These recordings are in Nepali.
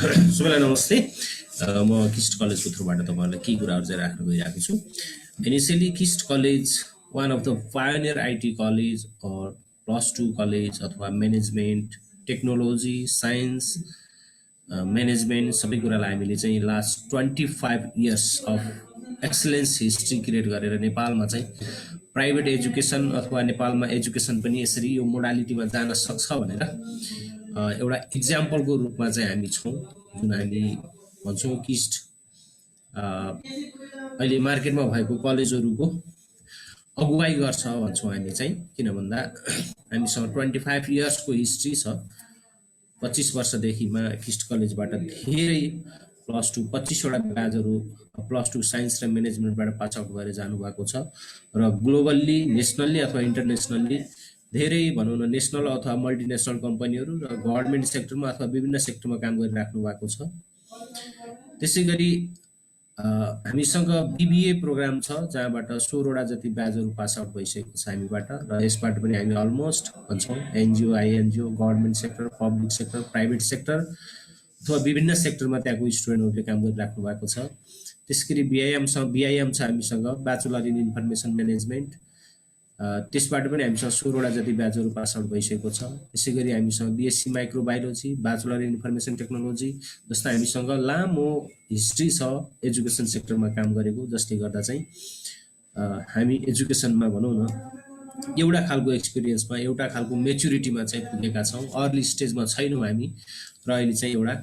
सबैलाई नमस्ते। म किस्ट कलेजको थ्रुबाट तपाईहरुलाई केही कुराहरु चाहिँ राख्न गइरहेको छु। Initially KIST college one of the pioneer IT college और +2 कलेज अथवा म्यानेजमेन्ट टेक्नोलोजी साइन्स म्यानेजमेन्ट सबै कुरालाई हामीले चाहिँ last 25 years of excellence history create गरेर नेपालमा चाहिँ प्राइभेट एजुकेसन अथवा नेपालमा एजुकेसन पनि यसरी यो मोडालिटीमा जान सक्छ भनेर एउटा इक्जाम्पलको रूपमा चाहिँ हामी छौं, जुन हामी भन्छौं किस्ट अहिले मार्केटमा भएको कलेजहरुको अगुवाई गर्छ भन्छौं हामी चाहिँ। किन भन्दा हामीसँग 25 इयर्सको हिस्ट्री छ। 25 वर्षदेखिमा किस्ट कलेजबाट धेरै +2 25 वटा ब्याचहरु +2 साइन्स र म्यानेजमेन्टबाट पास आउट भएर जानु भएको छ र ग्लोबल्ली नेशनल्ली अथवा इन्टरनेशनल्ली धेरै भनौं न नेशनल अथवा मल्टिनेशनल कम्पनीहरु र गभर्नमेन्ट सेक्टरमा अथवा विभिन्न सेक्टरमा काम गरिराख्नु भएको छ। त्यसैगरी हामीसँग बीबीए प्रोग्राम छ जहाँबाट 16 वटा जति ब्याचहरु पास आउट भइसकेको छ हामीबाट र यसबाट पनि हामी अलमोस्ट भन्छौं NGO INGO government sector public sector private sector अथवा विभिन्न सेक्टरमा त्यहाँको स्टुडेन्टहरुले काम गरिराख्नु भएको छ। त्यसैगरी बीआईएम छ हामीसँग ब्याचलर इन इन्फर्मेसन म्यानेजमेन्ट, त्यसबाट पनि हामीसँग 16 वटा जति ब्याचहरु पास आउट भइसकेको छ। त्यसैगरी हामीसँग BSc microbiology bachelor in information technology जस्ता हामीसँग लामो हिस्ट्री छ एजुकेसन सेक्टरमा काम गरेको, जसले गर्दा चाहिँ हामी एजुकेसनमा भनौं न एउटा खालको एक्सपिरियन्समा एउटा खालको मेच्युरिटीमा चाहिँ पुगेका छौं। अर्ली स्टेजमा छैनौं हामी र अहिले चाहिँ एउटा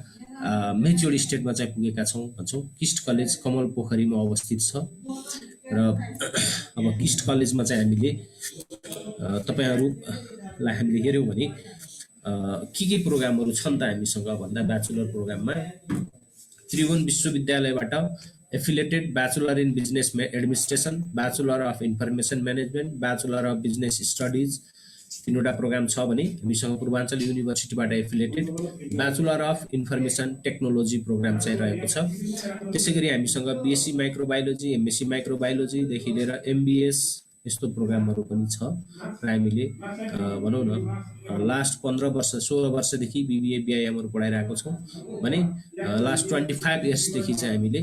मेच्योर स्टेजमा चाहिँ पुगेका छौं भन्छौं। किस्ट कलेज कमल पोखरीमा अवस्थित छ र अब किस्ट कलेजमा चाहिँ हामीले तपाईहरुलाई हामीले हेर्यौं भने के प्रोग्रामहरु छन् त हामीसँग भन्दा ब्याचलर प्रोग्राममा त्रिभुवन विश्वविद्यालयबाट affiliated bachelor in business administration, bachelor of information management, bachelor of business studies तीनवटा प्रोग्राम छ भने हामीसँग पूर्वाञ्चल युनिभर्सिटीबाट affiliated bachelor of information technology programme चाहिँ रहेको छ। त्यसैगरी हामीसँग बीएससी माइक्रोबायोलोजी एमएससी माइक्रोबायोलोजी देखि लिएर एमबीएस यस्तो प्रोग्रामहरु पनि छ र हामीले भनौं न लास्ट 15 वर्ष 16 वर्षदेखि बीबीए बीआईएमहरु पढाइरहेको छौं भने लास्ट 25 इयर्स देखि चाहिँ हामीले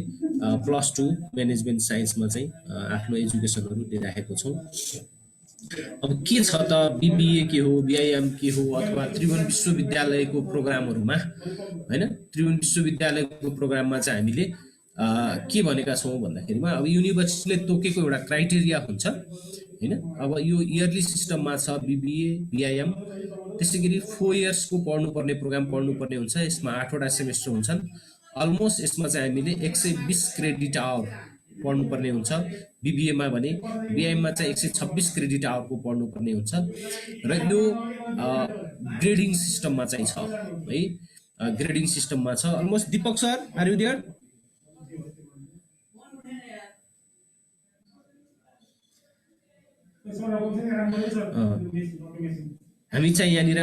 +2 म्यानेजमेन्ट साइन्समा चाहिँ आफ्नो एजुकेसनहरु दिइराखेको छौं। अब के छ त बीबीए के हो बीआईएम के हो अथवा त्रिभुवन विश्वविद्यालयको प्रोग्रामहरुमा हैन, त्रिभुवन विश्वविद्यालयको प्रोग्राममा चाहिँ हामीले के भनेका छौं भन्दाखेरिमा अब युनिभर्सिटीले तोकेको एउटा क्राइटेरिया हुन्छ हैन। अब यो इयरली सिस्टममा छ बीबीए बीआईएम, त्यसैगरी 4 इयर्सको पढ्नुपर्ने प्रोग्राम पढ्नुपर्ने हुन्छ। यसमा 8 वटा सेमेस्टर हुन्छन्। अलमोस्ट यसमा चाहिँ हामीले 120 क्रेडिट आवर पढ्नुपर्ने हुन्छ बीबीए मा भने, बीआईएम मा चाहिँ 126 क्रेडिट आवरको पढ्नुपर्ने हुन्छ र यो ग्रेडिङ सिस्टममा चाहिँ छ है, ग्रेडिङ सिस्टममा छ। Almost Deepak sir are you there? हामी चाहिँ यहाँनिर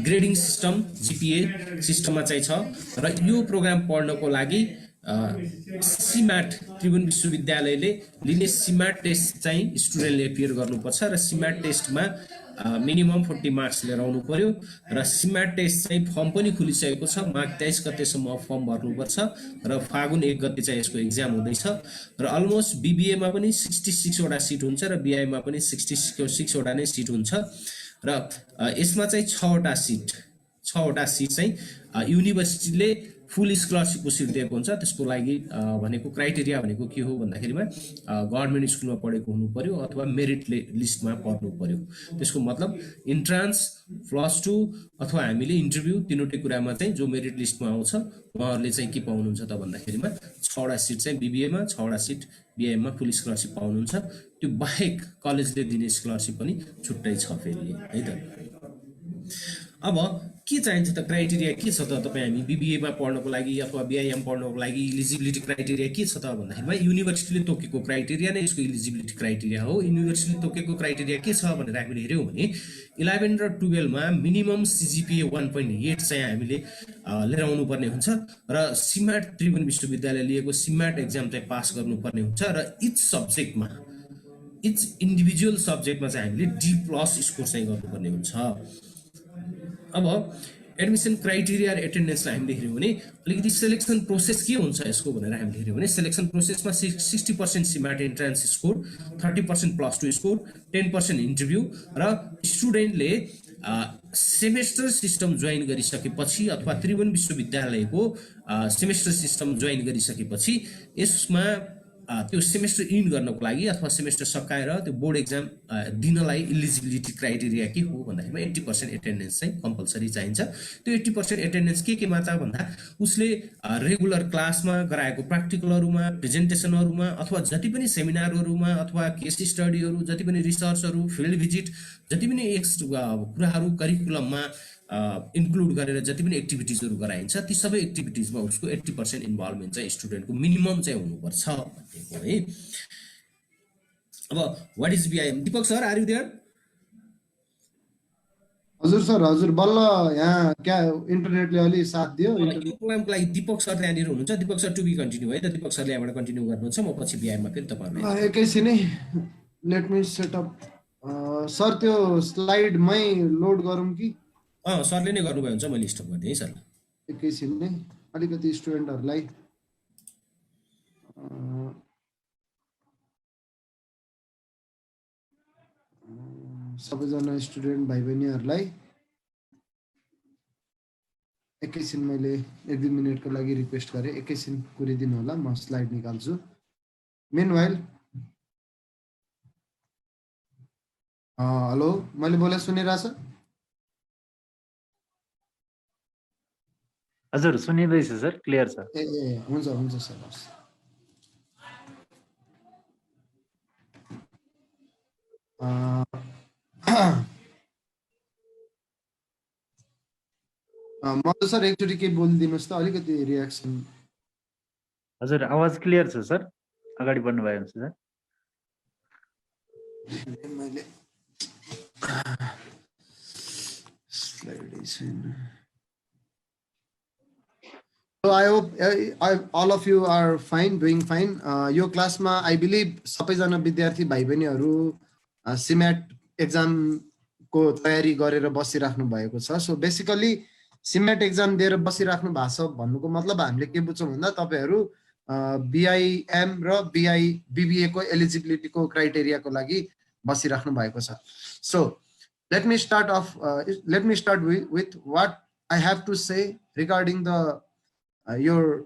ग्रेडिङ सिस्टम जीपीए सिस्टममा चाहिँ छ र यो प्रोग्राम पढ्नको लागि सीम्याट त्रिभुवन विश्वविद्यालयले लिने सीम्याट टेस्ट चाहिँ स्टुडेन्टले एपियर गर्नुपर्छ र सीम्याट टेस्टमा मिनिमम 40 मार्क्स लिएर आउनु पर्यो र सीम्याट टेस्ट चाहिँ फर्म पनि खुलिसकेको छ। मार्च 23 गतेसम्म फर्म भर्नुपर्छ र फागुन 1 गते चाहिँ यसको एक्जाम हुँदैछ र अलमोस्ट बीबीए मा पनि 66 वटा सिट हुन्छ र बीआई मा पनि 66 वटा नै सिट हुन्छ र यसमा चाहिँ 6 वटा सिट चाहिँ युनिभर्सिटीले फुल स्कलरशिपको सिट दिएको हुन्छ। त्यसको लागि भनेको क्राइटेरिया भनेको के हो भन्दाखेरिमा गभर्नमेन्ट स्कुलमा पढेको हुनु पर्यो अथवा मेरिट लिस्टमा पर्नु पर्यो। त्यसको मतलब इन्ट्रान्स +2 अथवा हामीले इन्टरभ्यु तीनवटै कुरामा चाहिँ जो मेरिट लिस्टमा आउँछ उहाँहरुले चाहिँ के पाउनुहुन्छ त भन्दाखेरिमा 6 वटा सिट चाहिँ बीबीए मा 6 वटा सिट बीआईएम मा फुल स्कलरशिप पाउनुहुन्छ। त्यो बाहेक कलेजले दिने स्कलरशिप पनि छुट्टै छ फेरि है त। अब के चाहिन्छ त क्राइटेरिया के छ त तपाई हामी बीबीए मा पढ्नको लागि अथवा बीआईएम पढ्नको लागि इलिजिबिलिटी क्राइटेरिया के छ त भन्दाखेरिमा युनिभर्सिटीले तोकेको क्राइटेरिया नै यसको इलिजिबिलिटी क्राइटेरिया हो। युनिभर्सिटीले तोकेको क्राइटेरिया के छ भनेर हामीले हेर्यौं भने 11 र 12 मा मिनिमम सीजीपीए 1.8 चाहिँ हामीले लिएर आउनु पर्ने हुन्छ र सीम्याट त्रिभुवन विश्वविद्यालयले लिएको सीम्याट एक्जाम चाहिँ पास गर्नुपर्ने हुन्छ र इच इन्डिभिजुअल सब्जेक्टमा चाहिँ हामीले D+ स्कोर चाहिँ गर्नुपर्ने हुन्छ। अब एडमिसन क्राइटेरिया र एटेन्डेन्सलाई हामीले हेऱ्यौँ भने अलिकति सेलेक्सन प्रोसेस के हुन्छ यसको भनेर हामीले हेऱ्यौँ भने सेलेक्सन प्रोसेसमा 60% CMAT entrance score, 30% +2 score, 10% interview र स्टुडेन्टले सेमेस्टर सिस्टम जोइन गरिसकेपछि अथवा त्रिभुवन विश्वविद्यालयको सेमेस्टर सिस्टम जोइन गरिसकेपछि यसमा त्यो सेमेस्टर इन गर्नको लागि अथवा सेमेस्टर सकाएर त्यो बोर्ड एक्जाम दिनलाई इलिजिबिलिटी क्राइटेरिया के हो भन्दाखेरिमा 80% एटेन्डेन्स चाहिँ कम्पलसरी चाहिन्छ। त्यो 80% एटेन्डेन्स केमा छ भन्दा उसले रेगुलर क्लासमा गराएको प्र्याक्टिकलहरूमा, प्रेजेन्टेसनहरूमा अथवा जति पनि सेमिनारहरूमा अथवा केस स्टडीहरू, जति पनि रिसर्चहरू, फिल्ड भिजिट, जति पनि कुराहरू करिकुलममा इन्क्लुड गरेर जति पनि एक्टिभिटिजहरू गराइन्छ ती सबै एक्टिभिटिजमा उसको 80% इन्भल्भमेन्ट चाहिँ स्टुडेन्टको मिनिमम चाहिँ हुनुपर्छ भनेको है। अब what is BIM? Deepak sir, are you there? हजुर सर, हजुर बल्ल यहाँ क्या इन्टरनेटले अलि साथ दियो। यो प्रोग्रामको लागि दीपक सर त्यहाँनिर हुनुहुन्छ। Deepak sir to be continue है त? दीपक सरले यहाँबाट कन्टिन्यू गर्नुहुन्छ, म पछि बीआईएममा फेरि तपाईहरुले एकैछिनै let me set up. Sir त्यो स्लाइडमै लोड गरौँ कि? सरले नै गर्नुभयो हुन्छ, मैले स्टप गरिदिएँ है सर। एकैछिन नै अलिकति स्टुडेन्टहरूलाई सबैजना स्टुडेन्ट भाइ बहिनीहरूलाई एकैछिन मैले 1-2 मिनटको लागि रिक्वेस्ट गरेँ, एकैछिन कुरिदिनु होला, म स्लाइड निकाल्छु। मेनवाइल हेलो, मैले बोले सुनिरहेछ? हजुर सुनिँदैछ सर, क्लियर छ। ए हुन्छ हुन्छ सर। मधु सर एकचोटि के बोलिदिनुहोस् त, अलिकति रियाक्सन। हजुर आवाज क्लियर छ सर, अगाडि बढ्नु भयो हुन्छ सर। मैले स्लाइडै छैन। So I hope all of you are fine, doing fine. यो क्लासमा I believe सबैजना विद्यार्थी भाइ बहिनीहरू सिम्याट एक्जामको तयारी गरेर बसिराख्नु भएको छ। सो बेसिकली सिम्याट एक्जाम दिएर बसिराख्नु भएको छ भन्नुको मतलब हामीले के बुझ्छौँ भन्दा तपाईँहरू बीआईएम र बीबीए को एलिजिबिलिटीको क्राइटेरियाको लागि बसिराख्नु भएको छ। So let me start with what I have to say regarding the your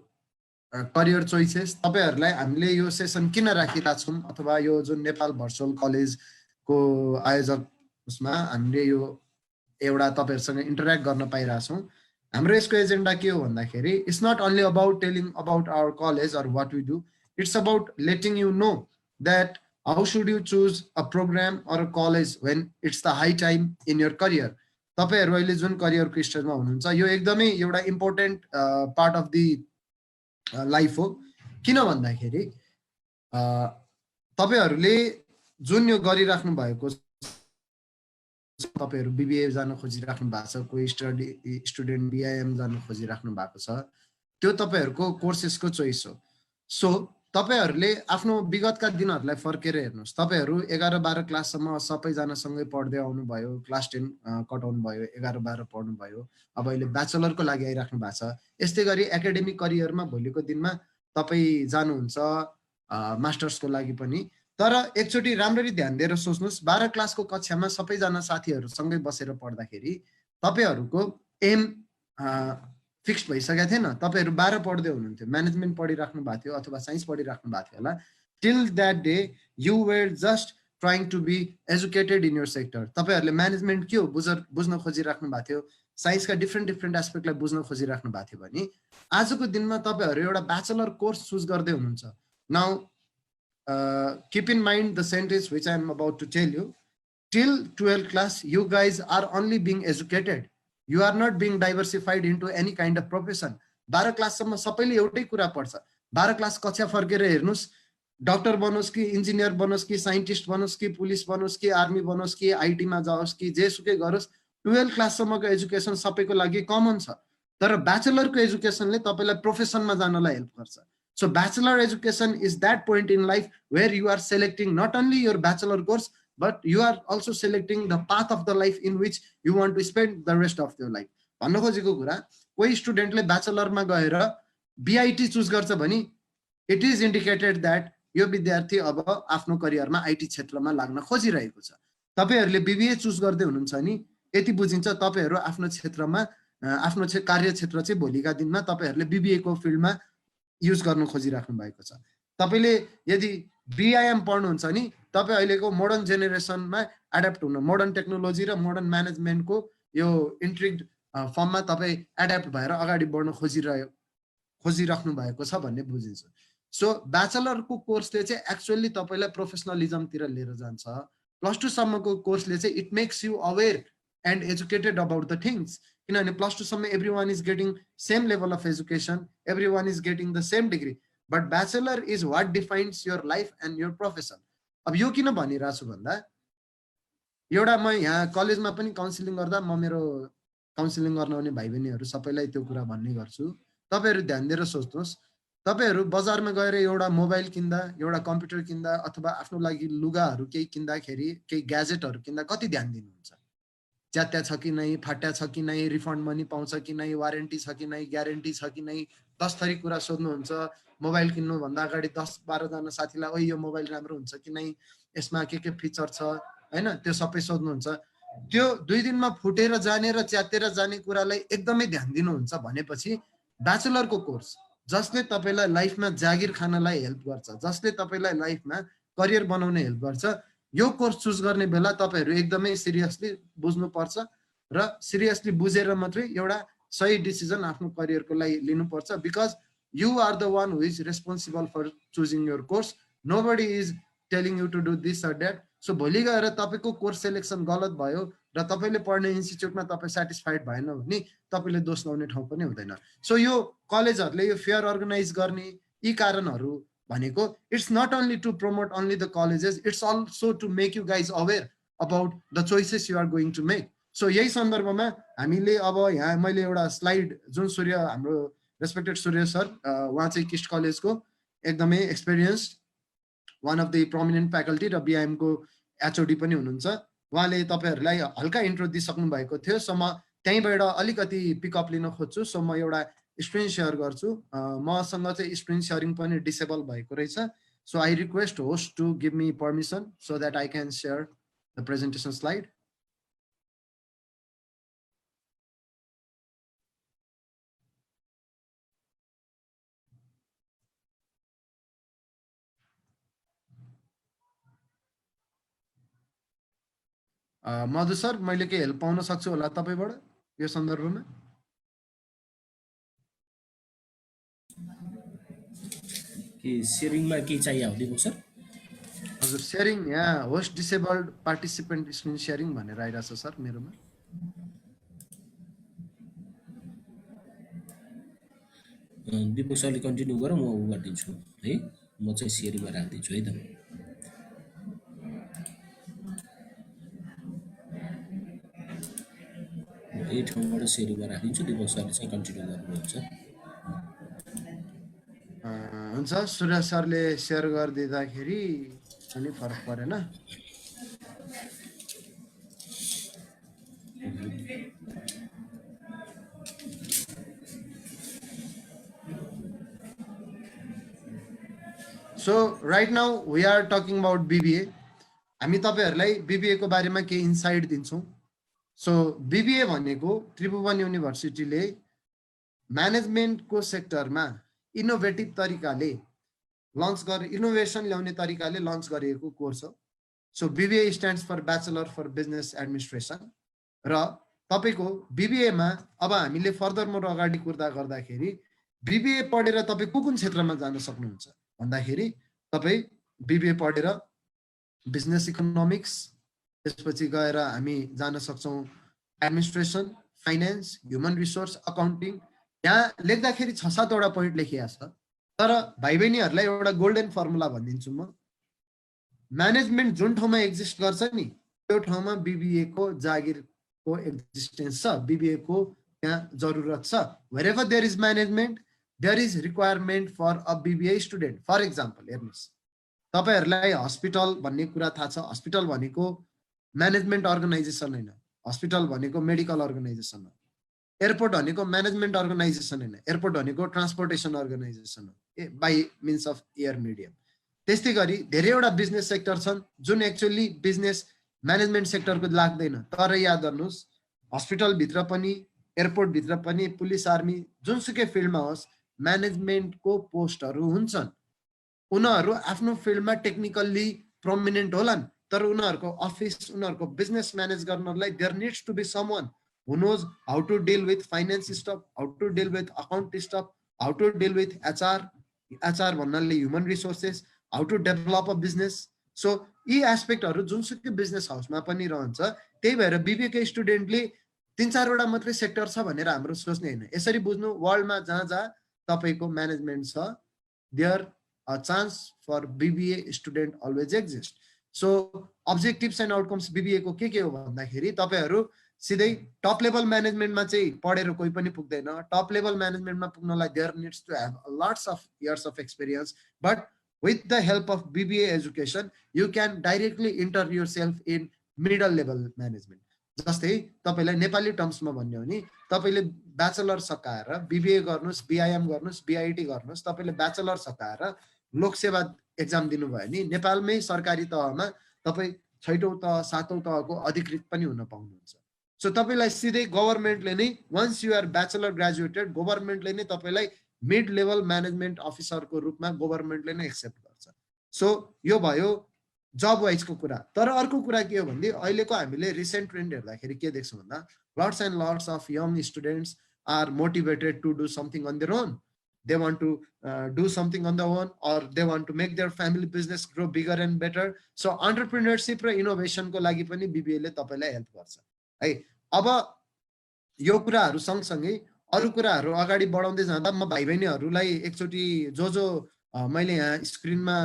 career choices। तपाईहरुलाई हामीले यो सेसन किन राखिरहेका छौं अथवा यो जुन नेपाल भर्चुअल कलेजको आयोजक उसमा हामीले यो एउटा तपाईहरुसँग इन्टरेक्ट गर्न पाइरहेका छौं। हाम्रो यसको एजेन्डा के हो भन्दाखेरि it's not only about telling about our college और what we do, it's about letting you know that how should you choose a programme और a college when it's the high time in your career. तपाईहरु अहिले जुन करियरको स्टेजमा हुनुहुन्छ यो एकदमै एउटा important part of the life हो। किन भन्दाखेरि तपाईहरुले जुन यो गरिराख्नु भएको छ, तपाईहरु बीबीए जान खोजिराख्नु भएको छ, कोही स्टुडेन्ट बीआईएम जान खोजिराख्नु भएको छ, त्यो तपाईहरुको कोर्सेसको चोइस हो। सो तपाईहरुले आफ्नो विगतका दिनहरुलाई फर्केर हेर्नुस्। तपाईहरु 11-12 क्लाससम्म सबैजना सँगै पढ्दै आउनु भयो, क्लास 10 कटाउनु भयो, 11-12 पढ्नु भयो, अब अहिले ब्याचलरको लागि आइराख्नु भएको छ। यस्तै गरी एकाडेमिक करियरमा भोलिको दिनमा तपाई जानुहुन्छ मास्टर्सको लागि पनि। तर एकचोटी राम्ररी ध्यान दिएर सोच्नुस्, 12 क्लासको कक्षामा सबैजना साथीहरु सँगै बसेर पढ्दाखेरि तपाईहरुको एम फिक्स्ड भइसकेको थिएन। तपाईहरु 12 पढ्दै हुनुहुन्थ्यो, म्यानेजमेन्ट पढिराख्नु भएको थियो अथवा साइन्स पढिराख्नु भएको थियो होला। Till that day you were just trying to be educated in your sector. तपाईहरुले म्यानेजमेन्ट के हो बुझ्न खोजिराख्नु भएको थियो, साइन्सका डिफ्रेन्ट एस्पेक्टलाई बुझ्न खोजिराख्नु भएको थियो भने आजको दिनमा तपाईहरु एउटा ब्याचलर कोर्स चुज गर्दै हुनुहुन्छ। Now keep in mind the sentence which I am about to tell you. Till 12th class you guys are only being educated, you are not being diversified into any kind of profession। 12 class सम्म सबैले एउटै कुरा पढ्छ। 12 क्लास कक्षा फर्केर हेर्नुस्, डाक्टर बनोस् कि इन्जिनियर बनोस् कि साइन्टिस्ट बनोस् कि पुलिस बनोस् कि आर्मी बनोस् कि आईटी मा जाओस् कि जेसुकै गरोस्, 12 क्लास सम्मको एजुकेसन सबैको लागि कमन छ। तर ब्याचलरको एजुकेसनले तपाईलाई प्रोफेसनमा जानलाई हेल्प गर्छ। So bachelor education is that point in life where you are selecting not only your bachelor course, but you are also selecting the path of the life in which you want to spend the rest of your life। भन्न खोजेको कुरा कोही स्टुडेन्टले ब्याचलरमा गएर बीआईटी चुज गर्छ भने इट इज इन्डिकेटेड दैट यो विद्यार्थी अब आफ्नो करियरमा आईटी क्षेत्रमा लाग्न खोजिरहेको छ। तपाईहरुले बीबीए चुज गर्दै हुनुहुन्छ नि यति बुझिन्छ तपाईहरु आफ्नो क्षेत्रमा आफ्नो कार्य क्षेत्र चाहिँ भोलिका दिनमा तपाईहरुले बीबीए को फिल्डमा युज गर्न खोजिराख्नु भएको छ। तपाईले यदि बीआईएम पढ्नुहुन्छ नि तपाई अहिलेको मोडर्न जेनेरेसनमा एडाप्ट हुन मोडर्न टेक्नोलोजी र मोडर्न म्यानेजमेन्टको यो इन्ट्रिग्ड फर्ममा तपाई एडाप्ट भएर अगाडि बढ्न खोजिराख्नु भएको छ भन्ने बुझिन्छ। सो ब्याचलरको कोर्सले चाहिँ एक्चुअली तपाईलाई प्रोफेसनलिजमतिर लिएर जान्छ। प्लस 2 सम्मको कोर्सले चाहिँ it makes you aware and educated about the things किनभने प्लस 2 सम्म everyone is getting same level of education everyone is getting the same degree but bachelor is what defines your life and your profession. अब यो किन भनिरहेको छु भन्दा एउटा म यहाँ कलेजमा पनि काउन्सिलिङ गर्दा म मेरो काउन्सिलिङ गर्न आउने भाइ बहिनीहरू सबैलाई त्यो कुरा भन्ने गर्छु। तपाईहरु ध्यान दिएर सोच्नुहोस् तपाईहरु बजारमा गएर एउटा मोबाइल किन्दा एउटा कम्प्युटर किन्दा अथवा आफ्नो लागि लुगाहरू केही किन्दाखेरि केही ग्याजेटहरू किन्दा कति ध्यान दिनुहुन्छ? च्यात्या छ कि नै, फाट्या छ कि नै, रिफन्ड मनी पाउँछ कि नै, वारेन्टी छ कि नै, ग्यारेन्टी छ कि नै, 10 थरी कुरा सोध्नुहुन्छ। मोबाइल किन्नु भन्दा अगाडि 10-12 जना साथीलाई ओइ यो मोबाइल राम्रो हुन्छ कि नै, यसमा के फिचर छ हैन त्यो सबै सोध्नुहुन्छ। त्यो 2 दिनमा फुटेर जाने र च्यातेर जाने कुरालाई एकदमै ध्यान दिनुहुन्छ भनेपछि ब्याचलरको कोर्स जसले तपाईलाई लाइफमा जागिर खानलाई हेल्प गर्छ, जसले तपाईलाई लाइफमा करियर बनाउने हेल्प गर्छ, यो कोर्स चुज गर्ने बेला तपाईहरु एकदमै सिरियसली बुझ्नु पर्छ र सिरियसली बुझेर मात्रै एउटा सही डिसिजन आफ्नो करियरको लागि लिनु पर्छ because you are the one who is responsible for choosing your course. Nobody is telling you to do this or that. So भोलि गएर तपाईको कोर्स सेलेक्सन गलत भयो र तपाईले पढ्ने इन्स्टिट्युटमा तपाई स्याटिस्फाइड भएन भने तपाईले दोष लाउने ठाउँ पनि हुँदैन। सो यो कलेजहरुले यो फेयर अर्गनाइज गर्ने यी कारणहरु भनेको it's not only to promote only the colleges it's also to make you guys aware about the choices you are going to make. So यही सन्दर्भमा हामीले अब यहाँ मैले एउटा स्लाइड जुन सूर्य हाम्रो रेस्पेक्टेड सूर्य सर उहाँ चाहिँ किस्ट कलेजको एकदमै experienced one of the prominent faculty र बीआईएम को एचओडी पनि हुनुहुन्छ। उहाँले तपाईहरुलाई हल्का इन्ट्रो दिइसक्नु भएको थियो। सो म त्यहीबाट अलिकति पिकअप लिन खोज्छु। सो म एउटा स्क्रिन शेयर गर्छु। मसँग चाहिँ स्क्रिन शेयरिङ पनि डिसेबल भएको रहेछ। So I request host to give me permission so that I can share the presentation slide. Madhu sir मैले के हेल्प पाउन सक्छु होला तपाईबाट यो सन्दर्भमा? के शेयरिङमा के चाहियो दिनु सर? हजुर शेयरिङ यहाँ host disabled participant screen sharing भनेर आइराछ सर मेरोमा। दिपक सरले कन्टिन्यू गर म उ गर्दिन्छु है। म चाहिँ शेयरिङमा राख्दिन्छु है त। यही ठाउँबाट शेयरिङमा राखिदिन्छु दिपक सरले चाहिँ कन्टिन्यू गर्नुहुन्छ। हुन्छ सूर्य सरले शेयर गरिदिँदाखेरि पनि फरक परेन। So right now we are talking about BBA. हामी तपाईहरुलाई बीबीए को बारेमा केही इन्साइट दिन्छौं। सो बीबीए भनेको त्रिभुवन युनिभर्सिटीले म्यानेजमेन्टको सेक्टरमा इनोभेटिभ तरिकाले लन्च गरे इनोभेसन ल्याउने तरिकाले लन्च गरिएको कोर्स हो। So BBA stands for bachelor for business administration र तपाईको बीबीए मा अब हामीले फर्दर मोर अगाडि कुर्दा गर्दाखेरि बीबीए पढेर तपाई कुन क्षेत्रमा जान सक्नुहुन्छ भन्दाखेरि तपाई बीबीए पढेर बिजनेस इकोनोमिक्स त्यसपछि गएर हामी जान सक्छौं administration, finance, human resource, accounting. यहाँ लेख्दाखेरि 6-7 वटा पोइन्ट लेखिएको छ तर भाइ बहिनीहरुलाई एउटा गोल्डन फर्मुला भनिदिन्छु म। म्यानेजमेन्ट जुन ठाउँमा एक्जिस्ट गर्छ नि त्यो ठाउँमा बीबीए को जागिरको एक्जिस्टेन्स छ, बीबीए को त्यहाँ जरुरत छ। wherever there is management there is requirement for a BBA student। For example हेर्नुस् तपाईहरुलाई हस्पिटल भन्ने कुरा थाहा छ। हस्पिटल भनेको म्यानेजमेन्ट अर्गनाइजेसन हैन, हस्पिटल भनेको मेडिकल अर्गनाइजेसन हो। एयरपोर्ट भनेको म्यानेजमेन्ट अर्गनाइजेसन होइन, एयरपोर्ट भनेको ट्रान्सपोर्टेसन अर्गनाइजेसन हो by means of air medium. त्यस्तै गरी धेरैवटा बिजनेस सेक्टर छन् जुन एक्चुअली बिजनेस म्यानेजमेन्ट सेक्टरको लाग्दैन, तर याद गर्नुहोस् हस्पिटलभित्र पनि एयरपोर्टभित्र पनि पुलिस आर्मी जुनसुकै फिल्डमा होस् म्यानेजमेन्टको पोस्टहरू हुन्छन्। उनीहरू आफ्नो फिल्डमा टेक्निकल्ली प्रोमिनेन्ट होलान्, तर उनीहरूको अफिस उनीहरूको बिजनेस म्यानेज गर्नलाई there needs to be someone who knows how to deal with finance stuff, how to deal with account stuff, how to deal with HR भन्नाले human resources, how to develop a business. So यी एस्पेक्टहरू जुनसुकै बिजनेस हाउसमा पनि रहन्छ। त्यही भएर BBA को स्टुडेन्टले 3-4 वटा मात्रै सेक्टर छ भनेर हाम्रो सोच्ने होइन। यसरी बुझ्नु वर्ल्डमा जहाँ जहाँ तपाईको म्यानेजमेन्ट छ there a chance for BBA student always exist. So objectives and outcomes BBA को के हो भन्दाखेरि तपाईहरु सिधै टप लेभल म्यानेजमेन्टमा चाहिँ पढेर कोही पनि पुग्दैन। टप लेभल म्यानेजमेन्टमा पुग्नलाई there needs to have lots of years of experience, but with the help of BBA education you can directly enter yourself in middle level management. जस्तै तपाईलाई नेपाली टर्म्समा भन्ने हो नि तपाईले ब्याचलर सकाएर BBA गर्नुस्, BIM गर्नुस्, BIT गर्नुस्, तपाईले ब्याचलर सकाएर लोकसेवा एक्जाम दिनुभयो नि नेपालमै सरकारी तहमा तपाई 6औं तह 7औं तहको अधिकृत पनि हुन पाउनुहुन्छ। सो तपाईलाई सिधै गभर्नमेन्टले नै once you are bachelor graduated गभर्नमेन्टले नै तपाईलाई मिड लेभल म्यानेजमेन्ट अफिसरको रूपमा गभर्नमेन्टले नै एक्सेप्ट गर्छ। सो यो भयो जब वाइजको कुरा। तर अर्को कुरा के हो भन्दै अहिलेको हामीले रिसेन्ट ट्रेन्ड हेर्दाखेरि के देख्छौँ भन्दा lots and lots of young students are motivated to do something on their own. They want to do something on their own or they want to make their family business grow bigger and better. So entrepreneurship र इनोभेसनको लागि पनि BBA ले तपाईलाई हेल्प गर्छ है। अब यो कुराहरू सँगसँगै अरु कुराहरू अगाडि बढाउँदै जाँदा म भाइ बहिनीहरूलाई एकचोटि जो मैले यहाँ स्क्रिनमा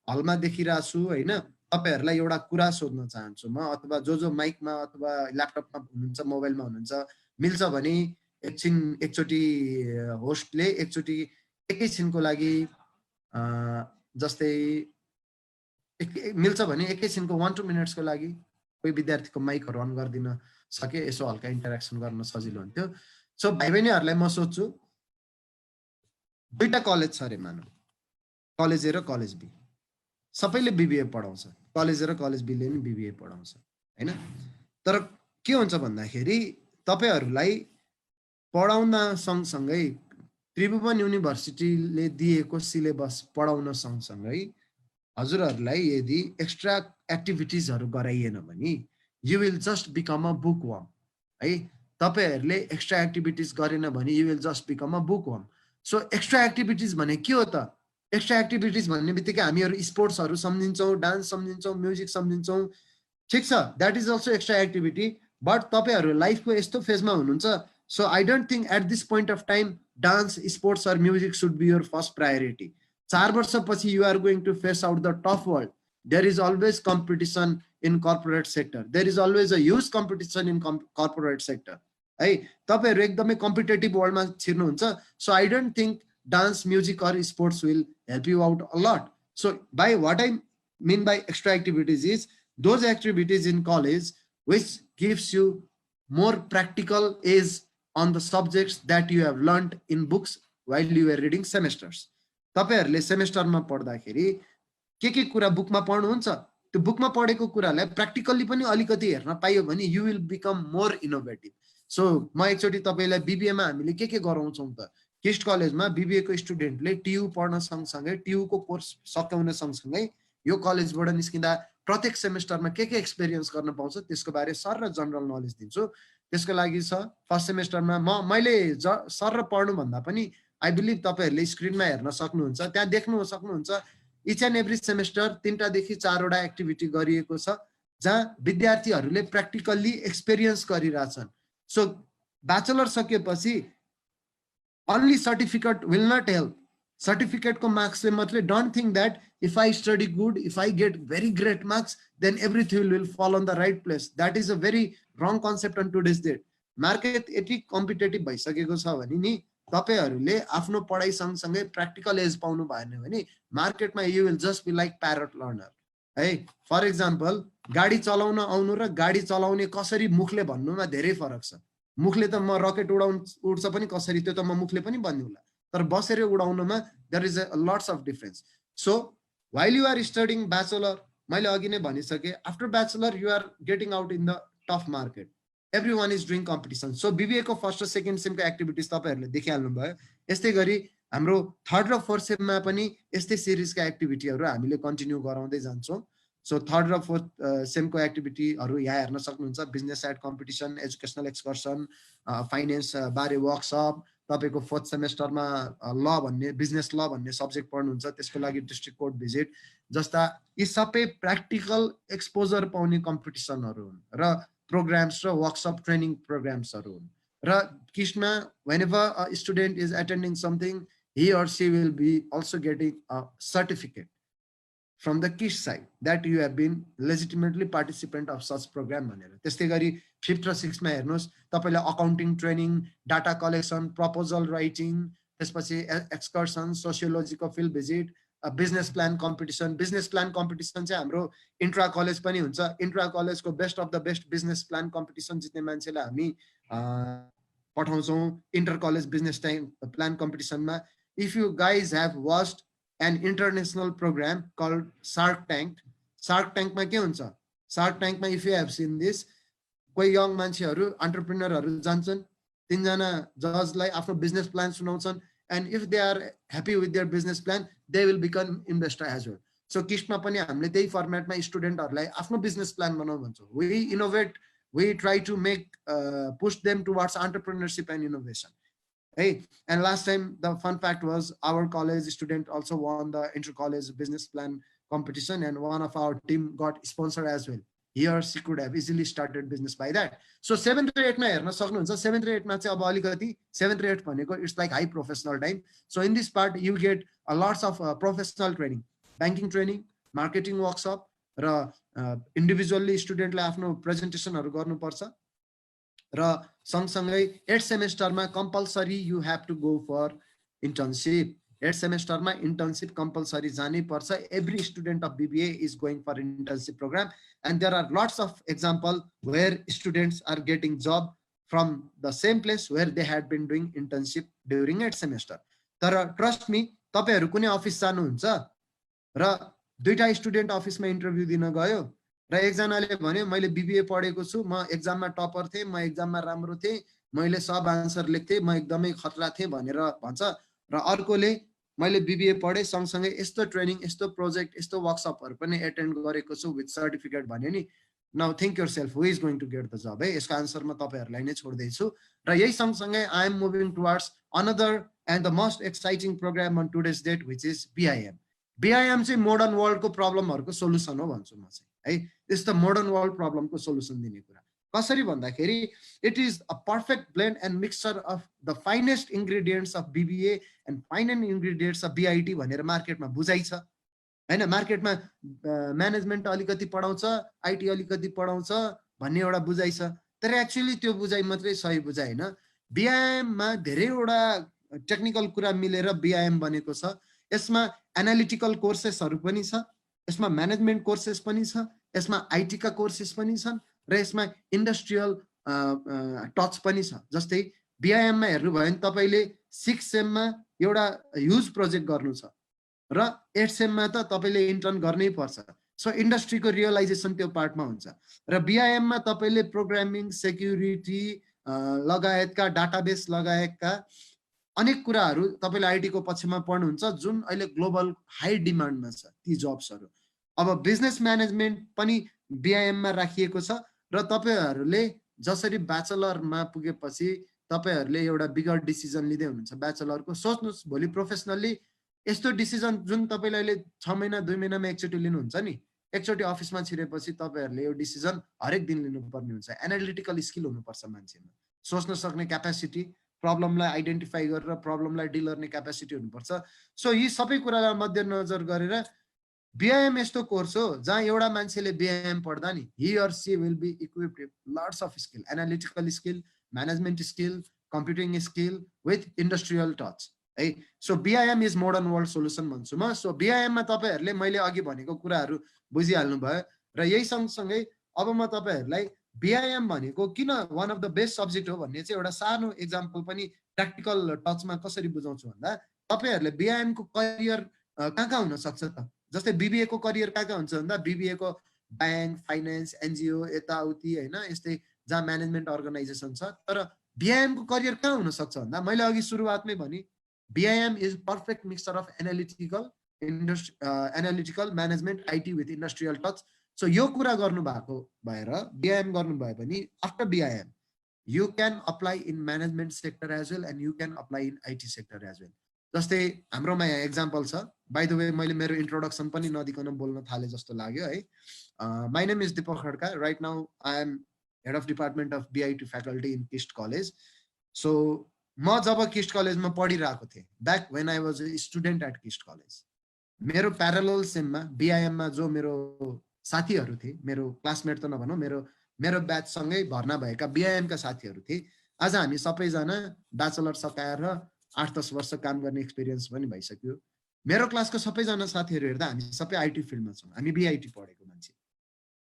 हलमा देखिरहेको छु हैन तपाईहरुलाई एउटा कुरा सोध्न चाहन्छु म, अथवा जो माइकमा अथवा ल्यापटपमा हुनुहुन्छ मोबाइलमा हुनुहुन्छ मिल्छ भने एकचोटि होस्टले एकचोटि एकैछिनको लागि जस्तै मिल्छ भने एकैछिनको 1-2 मिनेट्सको लागि कोही विद्यार्थीको माइकहरु अन गर्दिन सके यसो हल्का इन्टरेक्सन गर्न सजिलो हुन्थ्यो। सो भाइ बहिनीहरूलाई म सोध्छु दुईटा कलेज छ रे मानौ कलेज ए र कलेज बी सबैले BBA पढाउँछ, कलेज ए र कलेज बी ले नि BBA पढाउँछ हैन। तर के हुन्छ भन्दाखेरि तपाईहरुलाई पढाउन सँगसँगै त्रिभुवन युनिभर्सिटीले दिएको सिलेबस पढाउन सँगसँगै हजुरहरुलाई यदि एक्स्ट्रा एक्टिभिटिजहरु गराइएन भने you will just become a bookworm है। तपाईहरुले एक्स्ट्रा एक्टिभिटिज गरेन भने you will just become a bookworm. So extra activities भने के हो त? एक्स्ट्रा एक्टिभिटिज भन्ने बित्तिकै हामीहरु स्पोर्ट्सहरु सम्झिन्छौं, डान्स सम्झिन्छौं, म्युजिक सम्झिन्छौं, ठीक छ, that is also extra activity. But तपाईहरु लाइफको यस्तो फेजमा हुनुहुन्छ so I don't think at this point of time dance, sports और music should be your first priority. 4 वर्षपछि you are going to face out the tough world. There is always competition in corporate sector, there is always a huge competition in corporate sector है। तपाईहरु एकदमै कम्पिटिटिभ वर्ल्डमा छिर्नुहुन्छ। So I don't think dance, music और sports will help you out a lot. So by what I mean by extra activities is those activities in college which gives you more practical is on the subjects that you have learned in books while you were reading semesters. तपाईहरुले सेमेस्टरमा पढ्दाखेरि के कुरा बुकमा पढ्नुहुन्छ त्यो बुकमा पढेको कुरालाई प्र्याक्टिकली पनि अलिकति हेर्न पाइयो भने you will become more innovative. So म एकचोटी तपाईलाई BBA मा हामीले के गराउँछौं त किस्ट कलेजमा BBA को स्टुडेन्टले TU पढ्न सँगसँगै TU को कोर्स सकाउन सँगसँगै यो कलेजबाट निस्किँदा प्रत्येक सेमेस्टरमा के एक्सपिरियन्स गर्न पाउँछ त्यसको बारे सर र जनरल नलेज दिन्छु। त्यसको लागि छ फर्स्ट सेमेस्टरमा मैले सर र पढ्नु भन्दा पनि आई बिलिभ तपाईहरुले स्क्रिनमा हेर्न सक्नुहुन्छ, त्यहाँ देख्नु सक्नुहुन्छ इच एन्ड एभ्री सेमेस्टर 3टा देखि 4 वटा एक्टिभिटी गरिएको छ जहाँ विद्यार्थीहरुले प्र्याक्टिकली एक्सपिरियन्स गरिरहेछन्। सो ब्याचलर सकेपछि only certificate will not help. Certificate ko marks le matle don't think that if I study good, if I get very great marks, then everything will fall on the right place. That is a very wrong concept on today's date. Market यति कम्पिटिटिभ भइसकेको छ भने नि तपाईहरुले आफ्नो पढाइ सँगसँगै प्र्याक्टिकल एज पाउनु भएन भने मार्केटमा you will just be like parrot learner है। फर एक्जाम्पल गाडी चलाउन आउनु र गाडी चलाउने कसरी मुखले भन्नुमा धेरै फरक छ। मुखले त म रकेट उड्छ पनि कसरी त्यो त म मुखले पनि बन्दिउला तर बसेर उडाउनमा there is a lots of difference so while you are studying bachelor मैले अघि नै भनिसके after bachelor you are getting out in the tough market everyone is doing competition so BBA को फर्स्ट र सेकेन्ड सेमको एक्टिभिटिज तपाईहरुले देखिहाल्नु भयो यस्तै गरी हाम्रो थर्ड र फोर्थ सेममा पनि यस्तै सिरिजका एक्टिभिटीहरु हामीले कन्टिन्यू गराउँदै जान्छौं सो थर्ड र फोर्थ सेमको एक्टिभिटीहरु यहाँ हेर्न सक्नुहुन्छ business ad competition educational excursion finance बारे वर्कसप तपाईको फोर्थ सेमेस्टरमा ल भन्ने बिजनेस ल भन्ने सब्जेक्ट पढ्नुहुन्छ त्यसको लागि डिस्ट्रिक्ट कोर्ट भिजिट जस्ता यी सबै प्र्याक्टिकल एक्सपोजर पाउने कम्पिटिसनहरु हुन् र प्रोग्राम्स र वर्कसप ट्रेनिङ प्रोग्राम्सहरु हुन् र किस्टमा whenever a student is attending something he or she will be also getting a certificate from the KIST side that you have been legitimately participant of such program भनेर त्यस्तै गरी 5th र 6th मा हेर्नुस् तपाईले accounting training data collection proposal writing त्यसपछि एक्सकर्सन सोशियोलोजीको field visit business plan competition चाहिँ हाम्रो इन्ट्रा कलेज पनि हुन्छ इन्ट्रा कलेजको best of the best business plan competition जित्ने मान्छेलाई हामी पठाउँछौं इन्टर कलेज बिजनेस प्लान कम्पिटिसनमा if you guys have watched an international program called Shark Tank मा के हुन्छ Shark Tank मा if you have seen this कोही यङ मान्छेहरु एन्टरप्रेन्योरहरु जान्छन् तीन जना जजलाई आफ्नो बिजनेस प्लान सुनाउँछन् and if they are happy with their business plan they will become investor as well so किस्टमा पनि हामीले त्यही फर्मेटमा स्टुडेन्टहरुलाई आफ्नो बिजनेस प्लान बनाऊ भन्छौं we innovate we try to make push them towards entrepreneurship and innovation. Hey, and last time the fun fact was our college student also won the inter-college business plan competition and one of our team got sponsored as well. He or she could have easily started business by that. So 7th or 8th मा हेर्न सक्नुहुन्छ 7th or 8th मा चाहिँ अब अलिकति 7th or 8th भनेको it's like high professional time. So in this part you get a lots of professional training, banking training, marketing workshop र individually student ले आफ्नो प्रेजेन्टेसनहरु गर्नुपर्छ र सँगसँगै 8th सेमेस्टरमा compulsory you have to go for internship 8th सेमेस्टरमा इन्टर्नशिप कम्पल्सरी जानै पर्छ every student of BBA is going for internship programme and there are lots of example where students are getting job from the same place where they had been doing internship during 8th semester तर ट्रस्ट मी तपाईहरु कुनै अफिस जानुहुन्छ र दुईटा स्टुडेन्ट अफिसमा इन्टरभ्यु दिन गयो र एकजनाले भन्यो मैले बीबीए पढेको छु म एक्जाममा टपर थिए म एक्जाममा राम्रो थिए मैले सब आन्सर लेख्थे म एकदमै खतरा थिए भनेर भन्छ र अर्कोले मैले बीबीए पढे सँगसँगै यस्तो ट्रेनिङ यस्तो प्रोजेक्ट यस्तो वर्कसपहरु पनि एटेन्ड गरेको छु विथ सर्टिफिकेट भन्यो नि now think yourself who is going to get the job है यसको आन्सर म तपाईहरुलाई नै छोड्दै छु र यही सँगसँगै I am moving towards another and the most exciting programme on today's date which is BIM चाहिँ मोडर्न वर्ल्डको प्रब्लमहरुको सोलुसन हो भन्छु म चाहिँ है इट्स द मोडर्न वर्ल्ड प्रब्लमको सोलुसन दिने कुरा कसरी भन्दाखेरि it is a perfect blend and mixture of the finest ingredients of BBA and finest ingredients of BIT भनेर मार्केटमा बुझाइ छ हैन मार्केटमा म्यानेजमेन्ट अलिकति पढाउँछ आईटी अलिकति पढाउँछ भन्ने एउटा बुझाइ छ तर एक्चुअली त्यो बुझाइ मात्रै सही बुझाइ हैन बीआईएम मा धेरैवटा टेक्निकल कुरा मिलेर बीआईएम बनेको छ यसमा एनालिटिकल कोर्सेसहरु पनि छ यसमा म्यानेजमेन्ट कोर्सेस पनि छ यसमा आईटी का कोर्सेस पनि छन् र यसमा इन्डस्ट्रियल टच पनि छ जस्तै बीआईएम मा हेर्नु भयो भने तपाईले 6 सेम मा एउटा ह्युज प्रोजेक्ट गर्नु छ र 8 सेम मा त तपाईले इन्टर्न गर्नै पर्छ सो इन्डस्ट्रीको रियलाइजेसन त्यो पार्टमा हुन्छ र बीआईएम मा तपाईले प्रोग्रामिङ सेक्युरिटी लगायतका डाटाबेस लगायतका अनेक कुराहरु तपाईले आईटी को पक्षमा पढ्नुहुन्छ जुन अहिले ग्लोबल हाई डिमान्डमा छ ती जब्सहरु अब बिजनेस म्यानेजमेन्ट पनि बीआईएम मा राखिएको छ र तपाईहरुले जसरी ब्याचलरमा पुगेपछि तपाईहरुले एउटा बिगर डिसिजन लिँदै हुनुहुन्छ ब्याचलरको सोच्नुस् भोलि प्रोफेसनली यस्तो डिसिजन जुन तपाईले अहिले 6 महिना 2 महिनामा एकचोटी लिनुहुन्छ नि एकचोटी अफिसमा छिरेपछि तपाईहरुले यो डिसिजन हरेक दिन लिनुपर्ने हुन्छ एनालिटिकल स्किल हुनुपर्छ मान्छेमा सोच्न सक्ने क्यापेसिटी प्रब्लमलाई आइडेन्टिफाई गरेर प्रब्लमलाई डिल गर्ने क्यापेसिटी हुनुपर्छ सो यी सबै कुरालाई मध्यनजर गरेर बीआईएम यस्तो कोर्स हो जहाँ एउटा मान्छेले बीआईएम पढ्दा नि he or she will be equipped with lots of skill analytical skill management skill computing skill with industrial touch है so BIM is modern world solution भन्छु म सो बीआईएम मा तपाईहरुले मैले अघि भनेको कुराहरु बुझिहाल्नु भयो र यही सँगसँगै अब म तपाईहरुलाई बिआइएम भनेको किन one of the best subject हो भन्ने चाहिँ एउटा सानो एक्जाम्पल पनि प्र्याक्टिकल टचमा कसरी बुझाउँछु भन्दा तपाईँहरूले बिआइएम को करियर कहाँ कहाँ हुनसक्छ त जस्तै बिबिए को करियर कहाँ कहाँ हुन्छ भन्दा बिबिए को ब्याङ्क फाइनेन्स एनजिओ यताउति होइन यस्तै जहाँ म्यानेजमेन्ट अर्गनाइजेसन छ तर बिआइएम को करियर कहाँ हुनसक्छ भन्दा मैले अघि सुरुवातमै भने BIM is perfect mixture of analytical management IT with industrial touch so यो कुरा गर्नु भएको भएर बिआइएम गर्नुभयो भने after BIM you can apply in management sector as well and you can apply in IT sector as well जस्तै हाम्रोमा यहाँ एक्जाम्पल छ बाई द वे मैले मेरो इन्ट्रोडक्सन पनि नदिकन बोल्न थाले जस्तो लाग्यो है my name is Dipak Khadka right now I am head of department of BIT faculty in KIST college so म जब किस्ट कलेजमा पढिरहेको थिएँ back when I was a student at KIST college मेरो प्यारलल सेममा बिआइएममा जो मेरो साथीहरू थिए मेरो क्लासमेट त नभनौँ मेरो ब्याचसँगै भर्ना भएका बिआइएमका साथीहरू थिए आज हामी सबैजना ब्याचलर सकाएर 8-10 वर्ष काम गर्ने एक्सपिरियन्स पनि भइसक्यो मेरो क्लासको सबैजना साथीहरू हेर्दा हामी सबै आइटी फिल्डमा छौँ हामी बिआइटी पढेको मान्छे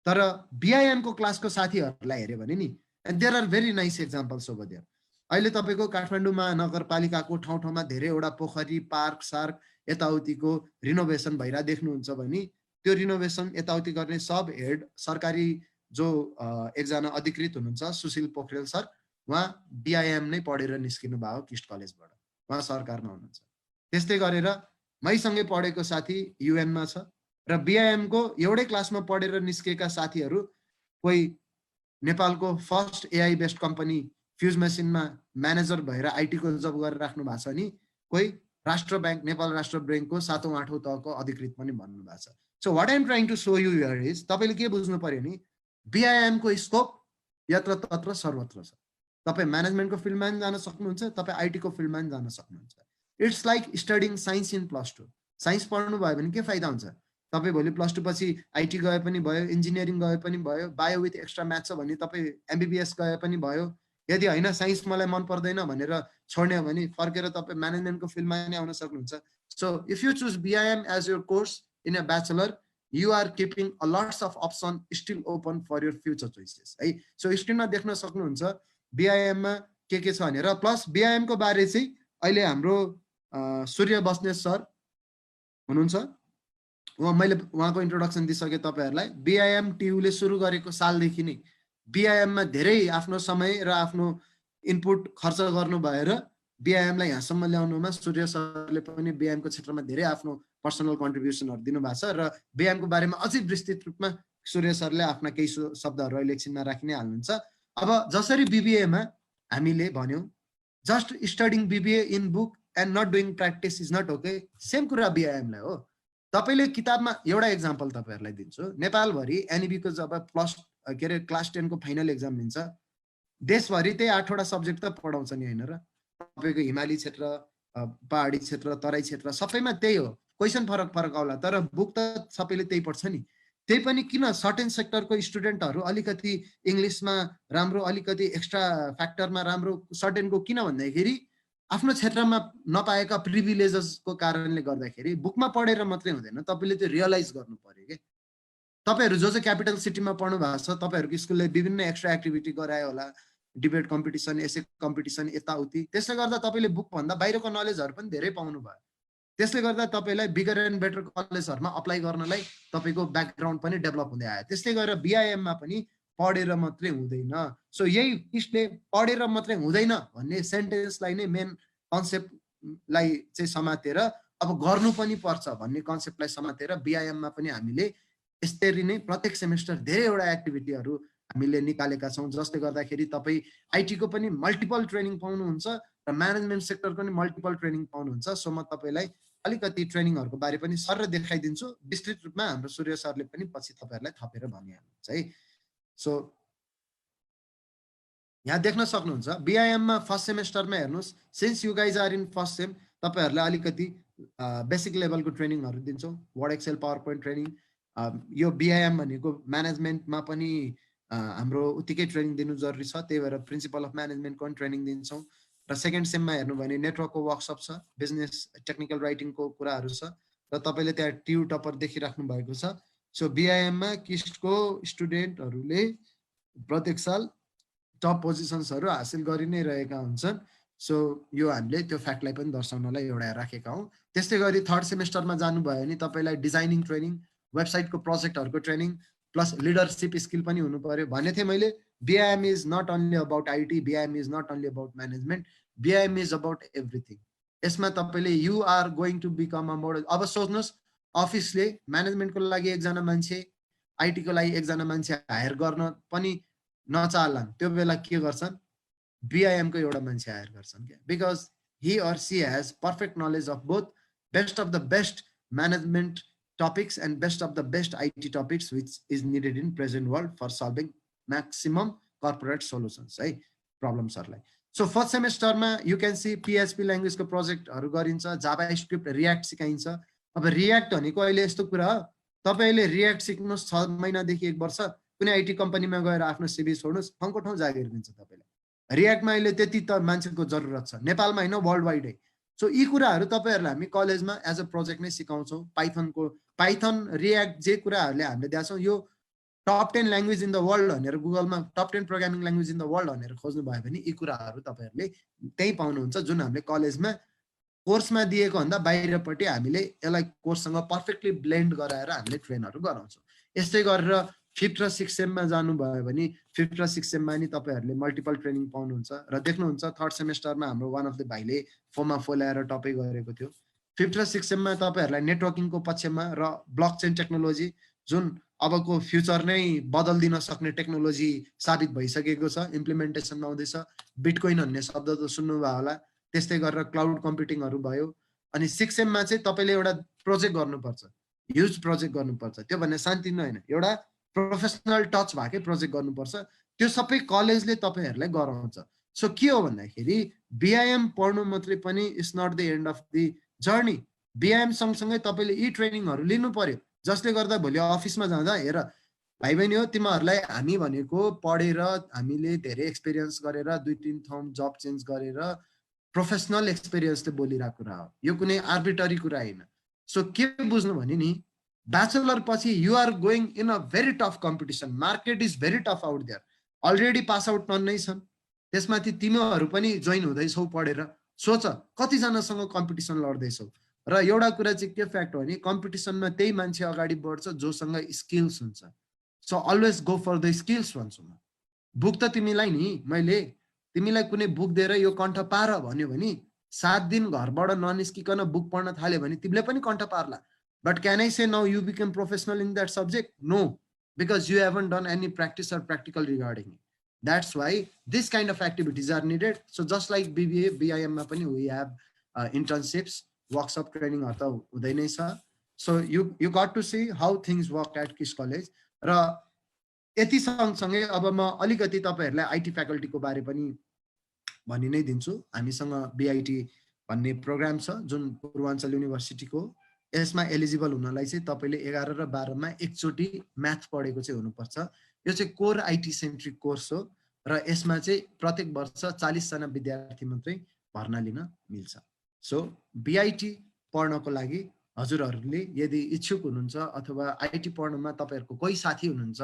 तर बिआइएम को क्लासको साथीहरूलाई हेऱ्यो भने नि and there are very nice examples over there अहिले तपाईँको काठमाडौँमा नगरपालिकाको ठाउँ ठाउँमा धेरैवटा पोखरी पार्क सार्क यताउतिको रिनोभेसन भइरहेको देख्नुहुन्छ भने त्यो रिनोभेसन यताउति गर्ने सब हेड सरकारी जो एकजना अधिकृत हुनुहुन्छ सुशील पोखरेल सर उहाँ बिआइएम नै पढेर निस्किनु भयो किस्ट कलेजबाट उहाँ सरकारमा हुनुहुन्छ त्यस्तै गरेर मैसँगै पढेको साथी युएनमा छ र बिआइएम को एउटै क्लासमा पढेर निस्केका साथीहरू कोही नेपालको फर्स्ट एआई बेस्ड कम्पनी फ्युज मेसिनमा म्यानेजर भएर आइटी को जब गरेर राख्नु भएको छ नि कोही राष्ट्र ब्याङ्क नेपाल राष्ट्र ब्याङ्कको 7औं 8औं तहको अधिकृत पनि भन्नु भएको छ so what I am trying to show you here is तपाईले के बुझ्नु पर्यो नि बिआइएम को स्कोप यत्र तत्र सर्वत्र छ तपाईँ म्यानेजमेन्टको फिल्डमा पनि जान सक्नुहुन्छ तपाईँ आइटी को फिल्डमा पनि जान सक्नुहुन्छ it's like studying science in +2 science पढ्नु भयो भने के फाइदा हुन्छ तपाईँ भोलि +2 पछि आइटी गए पनि भयो इन्जिनियरिङ गए पनि भयो बायो विथ एक्स्ट्रा म्याथ छ भने तपाईँ एमबिबिएस गए पनि भयो यदि होइन साइन्स मलाई मन पर्दैन भनेर छोड्ने हो भने फर्केर तपाईँ म्यानेजमेन्टको फिल्डमा नै आउन सक्नुहुन्छ so if you choose BIM as your course in a bachelor you are keeping a lots of option still open for your future choices है सो स्क्रिनमा देख्न सक्नुहुन्छ बिआइएम मा के छ भनेर प्लस बिआइएम को बारे चाहिँ अहिले हाम्रो सूर्य बस्नेत सर हुनुहुन्छ मैले उहाँको इन्ट्रोडक्सन दिइसके तपाईहरुलाई बिआइएम टियुले सुरु गरेको सालदेखि नै बिआइएम मा धेरै आफ्नो समय र आफ्नो इनपुट खर्च गर्नु भएर बिआइएम लाई यहाँसम्म ल्याउनुमा सूर्य सरले पनि बिआइएम को क्षेत्रमा धेरै आफ्नो पर्सनल कन्ट्रिब्युसनहरु दिनुभएको छ र बिआइएम को बारेमा अझै विस्तृत रूपमा सूर्य सरले आफ्ना केही शब्दहरु अहिले एकछिनमा राखि नै हाल्नुहुन्छ अब जसरी बीबीए मा हामीले भन्यौ just studying BBA in book and not doing practice is not okay same कुरा बिआइएम लाई हो तपाईले किताबमा एउटा एक्जाम्पल तपाईहरुलाई दिन्छु नेपाल भरि एनईबी को जब क्लास 10 को फाइनल एक्जाम लिन्छ देशभरि त्यही 8वटा सब्जेक्ट त पढाउँछ नि हैन र तपाईको हिमाली क्षेत्र पहाडी क्षेत्र तराई क्षेत्र सबैमा त्यही हो क्वेशन फरक फरक आउला तर बुक त सबैले त्यही पढ्छ नि त्यही पनि किन सर्टेन सेक्टरको स्टुडेन्टहरु अलिकति इंग्लिशमा राम्रो अलिकति एक्स्ट्रा फ्याक्टरमा राम्रो सर्टेनको किन भन्दाखेरि आफ्नो क्षेत्रमा नपाएका प्रिभिलेजेसको कारणले गर्दाखेरि बुकमा पढेर मात्रै हुँदैन तपाईले त्यो रियलाइज गर्नु पर्यो के तपाईहरु जो क्यापिटल सिटीमा पढ्नु भएको छ तपाईहरुको स्कुलले विभिन्न एक्स्ट्रा एक्टिभिटी गरायो होला डिबेट कम्पिटिसन एसे कम्पिटिसन यताउति त्यसले गर्दा तपाईले बुक भन्दा बाहिरको नलेजहरु पनि धेरै पाउनु भयो त्यसले गर्दा तपाईलाई बिगर एन्ड बेटर कलेजहरुमा अप्लाई गर्नलाई तपाईको ब्याकग्राउन्ड पनि डेभलप हुँदै आयो त्यसले गरेर बिआइएम मा पनि पढेर मात्रै हुँदैन सो यही किसले पढेर मात्रै हुँदैन भन्ने सेन्टेन्सलाई नै मेन कन्सेप्टलाई चाहिँ समातेर अब गर्नु पनि पर्छ भन्ने कन्सेप्टलाई समातेर बिआइएम मा पनि हामीले यसरी नै प्रत्येक सेमेस्टर धेरैवटा एक्टिभिटीहरु हामीले निकालेका छौं जसले गर्दाखेरि तपाई आईटी को पनि मल्टिपल ट्रेनिङ पाउनुहुन्छ र म्यानेजमेन्ट सेक्टरको पनि मल्टिपल ट्रेनिङ पाउनुहुन्छ सो म तपाईलाई अलिकति ट्रेनिङहरुको बारे पनि सर देखाइदिन्छु विस्तृत रूपमा हाम्रो सूर्य सरले पनि पछि तपाईहरुलाई थपेर भनिहाल्नुहुन्छ है सो यहाँ देख्न सक्नुहुन्छ बिआइएम मा फर्स्ट सेमेस्टरमा हेर्नुस् since you guys are in first sem तपाईहरुलाई अलिकति बेसिक लेभलको ट्रेनिङहरु दिन्छौं Word Excel PowerPoint training यो बिआइएम भनेको म्यानेजमेन्टमा पनि हाम्रो उतिकै ट्रेनिङ दिनु जरुरी छ त्यही भएर प्रिन्सिपल अफ म्यानेजमेन्टको पनि ट्रेनिङ दिन्छौं र सेकेन्ड सेममा हेर्नु भने नेटवर्कको वर्कसप छ बिजनेस टेक्निकल राइटिङको कुराहरु छ र तपाईले त्यहाँ ट्यु टपर देखिराख्नु भएको छ सो बिआइएम मा किस्टको स्टुडेन्टहरुले प्रत्येक साल टप पोजिसन्सहरू हासिल गरि नै रहेका हुन्छन्। सो यो हामीले त्यो फ्याक्टलाई पनि दर्शाउनलाई एउटा राखेका हौँ। त्यस्तै गरी थर्ड सेमेस्टरमा जानुभयो भने तपाईँलाई डिजाइनिङ ट्रेनिङ, वेबसाइटको प्रोजेक्टहरूको ट्रेनिङ प्लस लिडरसिप स्किल पनि हुनु पर्यो। भने थिएँ मैले BIM is not only about IT, BIM is not only about management, BIM is about everything. यसमा तपाईँले you are going to become a model. अब सोच्नुहोस् अफिसले म्यानेजमेन्टको लागि एकजना मान्छे, आइटीको लागि एकजना मान्छे हायर गर्न पनि नचाहलान्, त्यो बेला के गर्छन्, BIM को एउटा मान्छे हायर गर्छन् क्या, because he or she has perfect knowledge of both best of the best management topics and best of the best IT topics which is needed in present world for solving maximum corporate solutions है प्रब्लम्सहरूलाई। सो फर्स्ट सेमेस्टरमा यु क्यान सी PHP ल्याङ्ग्वेजको प्रोजेक्टहरू गरिन्छ, जाभा स्क्रिप्ट, रियाक्ट सिकाइन्छ। अब रियाक्ट भनेको अहिले यस्तो कुरा हो, तपाईँले रियाक्ट सिक्नुहोस् 6 महिनादेखि 1 वर्ष, कुनै आइटी कम्पनीमा गएर आफ्नो सिभी छोड्नुहोस्, ठाउँको ठाउँ जागिर दिन्छ तपाईँलाई। रियाक्टमा अहिले त्यति त मान्छेको जरुरत छ, नेपालमा होइन वर्ल्ड वाइडै। सो यी कुराहरू तपाईँहरूलाई हामी कलेजमा एज अ प्रोजेक्ट नै सिकाउँछौँ। पाइथन, रियाक्ट जे कुराहरूले हामीले दिएछौँ, यो top 10 language in the world भनेर गुगलमा top 10 programming language in the world भनेर खोज्नु भयो भने यी कुराहरू तपाईँहरूले त्यही पाउनुहुन्छ, जुन हामीले कलेजमा कोर्समा दिएको भन्दा बाहिरपट्टि हामीले यसलाई कोर्ससँग पर्फेक्टली ब्लेन्ड गराएर हामीले ट्रेनहरू गराउँछौँ। यस्तै गरेर 5th र 6th सेममा जानुभयो भने 5th र 6th सेममा नि तपाईँहरूले मल्टिपल ट्रेनिङ पाउनुहुन्छ। र देख्नुहुन्छ थर्ड सेमेस्टरमा हाम्रो वान अफ द भाइले फोमा फोलाएर टपै गरेको थियो। 5th र 6th सेममा तपाईँहरूलाई नेटवर्किङको पक्षमा र ब्लकचेन टेक्नोलोजी, जुन अबको फ्युचर नै बदलिदिन सक्ने टेक्नोलोजी साबित भइसकेको छ, इम्प्लिमेन्टेसनमा आउँदैछ। बिटकोइन भन्ने शब्द त सुन्नुभयो होला। त्यस्तै गरेर क्लाउड कम्प्युटिङहरू भयो। अनि 6th सेममा चाहिँ तपाईँले एउटा प्रोजेक्ट गर्नुपर्छ, ह्युज प्रोजेक्ट गर्नुपर्छ। त्यो भन्ने शान्ति नै होइन, एउटा प्रोफेसनल टच भएकै प्रोजेक्ट गर्नुपर्छ। त्यो सबै कलेजले तपाईँहरूलाई गराउँछ। सो के हो भन्दाखेरि BIM पढ्नु मात्रै पनि is not the end of the journey. BIM सँगसँगै तपाईँले यी ट्रेनिङहरू लिनु पर्यो, जसले गर्दा भोलि अफिसमा जाँदा हेर भाइ बहिनी हो, तिमीहरूलाई हामी भनेको पढेर हामीले धेरै एक्सपिरियन्स गरेर 2-3 ठाउँ जब चेन्ज गरेर प्रोफेसनल एक्सपिरियन्सले बोलिरहेको कुरा हो, यो कुनै आर्बिटरी कुरा होइन। सो के बुझ्नु भने नि, ब्याचलर पछि you are going in a very tough competition, market is very tough out there. Already pass out नै छन्, त्यसमाथि तिमीहरू पनि जोइन हुँदैछौ पढेर। सोच कतिजनासँग कम्पिटिसन लड्दैछौ। र एउटा कुरा चाहिँ के फ्याक्ट हो भने कम्पिटिसनमा त्यही मान्छे अगाडि बढ्छ जोसँग स्किल्स हुन्छ। So always go for the skills भन्छु म। बुक त तिमीलाई नि मैले तिमीलाई कुनै बुक दिएर यो कण्ठ पार भन्यो भने 7 दिन घरबाट ननिस्किकन बुक पढ्न थाल्यो भने तिमीले पनि कण्ठ पार्ला। But can I say now you become professional in that subject? No, because you haven't done any practice or practical regarding it. That's why this kind of activities are needed. So just like BBA, BIM, we have internships, workshop training. So you got to see how things work at KIS College. र यति सँगसँगै अब म अलिकति तपाईहरुलाई आईटी फ्याकल्टी को बारे पनि भनि नै दिन्छु। हामीसँग BIT भन्ने प्रोग्राम छ जुन पूर्वाञ्चल युनिभर्सिटी को। यसमा एलिजिबल हुनलाई चाहिँ तपाईले 11 र 12 मा एकचोटी म्याथ पढेको चाहिँ हुनुपर्छ। यो चाहिँ कोर आईटी सेन्ट्रिक कोर्स हो र यसमा चाहिँ प्रत्येक वर्ष 40 जना विद्यार्थी मात्रै भर्ना लिन मिल्छ। सो BIT पढ्नको लागि हजुरहरूले यदि इच्छुक हुनुहुन्छ अथवा आईटी पढ्नमा तपाईहरुको कोही साथी हुनुहुन्छ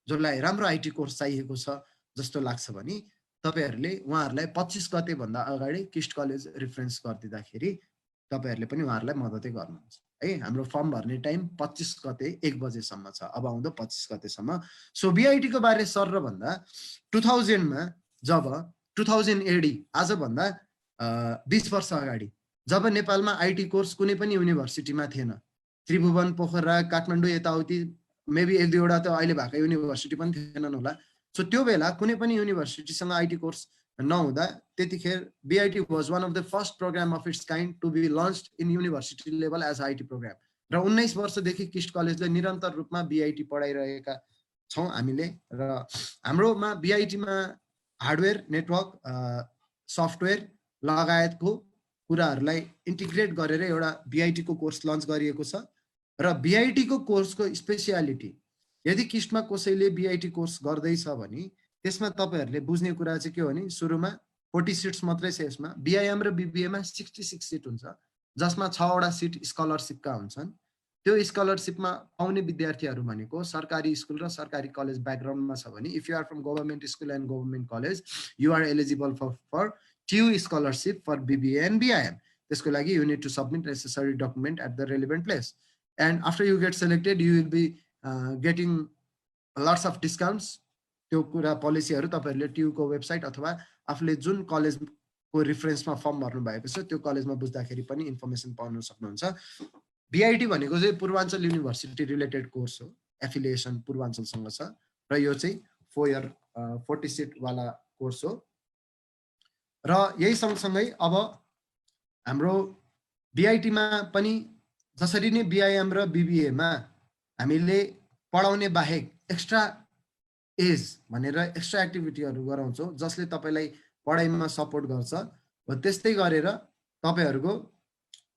जसलाई राम्रो आईटी कोर्स चाहिएको छ जस्तो लाग्छ भने तपाईहरुले उहाँहरुलाई 25 गते भन्दा अगाडि किस्ट कलेज रेफरेन्स गरिदिँदाखेरि तपाईहरुले पनि उहाँहरुलाई मद्दतै गर्नुहुन्छ है। हाम्रो फर्म भर्ने टाइम 25 गते 1 बजेसम्म छ, अब आउँदो 25 गतेसम्म। सो BIT को बारे सर र भन्दा 2000 मा जब 2000 AD आज भन्दा 20 वर्ष अगाडि जब नेपालमा आईटी कोर्स कुनै पनि युनिभर्सिटीमा थिएन, त्रिभुवन, पोखरा, काठमाडौँ यताउति मेबी एक दुईवटा त अहिले भएको युनिभर्सिटी पनि थिएनन् होला। सो त्यो बेला कुनै पनि युनिभर्सिटीसँग आईटी कोर्स नहुँदा त्यतिखेर BIT was one of the first program of its kind to be launched in university level as IT program। र 19 वर्षदेखि किस्ट कलेजले निरन्तर रूपमा BIT पढाइरहेका छौं हामीले। र हाम्रोमा BIT मा हार्डवेयर, नेटवर्क, सफ्टवेयर लगायतको कुराहरूलाई इन्टिग्रेट गरेर एउटा BIT को कोर्स लन्च गरिएको छ। र BIT को कोर्सको स्पेसियालिटी यदि किस्टमा कसैले BIT कोर्स गर्दैछ भने त्यसमा तपाईहरुले बुझ्ने कुरा चाहिँ के हो भने सुरुमा 40 सिट्स मात्रै छ। यसमा BIM र BBA मा 66 सिट हुन्छ जसमा 6 वटा सिट स्कलरशिपका हुन्छन्। त्यो स्कलरसिपमा पाउने विद्यार्थीहरू भनेको सरकारी स्कुल र सरकारी कलेज ब्याकग्राउन्डमा छ भने if you are from government school and government college you are eligible for TU scholarship for BBA and BIM. त्यसको लागि you need to submit necessary document at the relevant place and after you get selected you will be getting lots of discounts. त्यो कुरा पोलिसीहरू तपाईँहरूले ट्युको वेबसाइट अथवा आफूले जुन कलेजको रिफरेन्समा फर्म भर्नु भएको छ त्यो कलेजमा बुझ्दाखेरि पनि इन्फर्मेसन पाउन सक्नुहुन्छ। बिआइटी भनेको चाहिँ पूर्वाञ्चल युनिभर्सिटी रिलेटेड कोर्स हो, एफिलिएसन पूर्वाञ्चलसँग छ र यो चाहिँ 4 इयर 40 सिटवाला कोर्स हो। र यही सँगसँगै अब हाम्रो बिआइटीमा पनि जसरी नै बिआइएम र बिबिएमा हामीले पढाउने बाहेक एक्स्ट्रा एज भनेर एक्स्ट्रा एक्टिभिटीहरू गराउँछौँ जसले तपाईँलाई पढाइमा सपोर्ट गर्छ, हो त्यस्तै गरेर तपाईँहरूको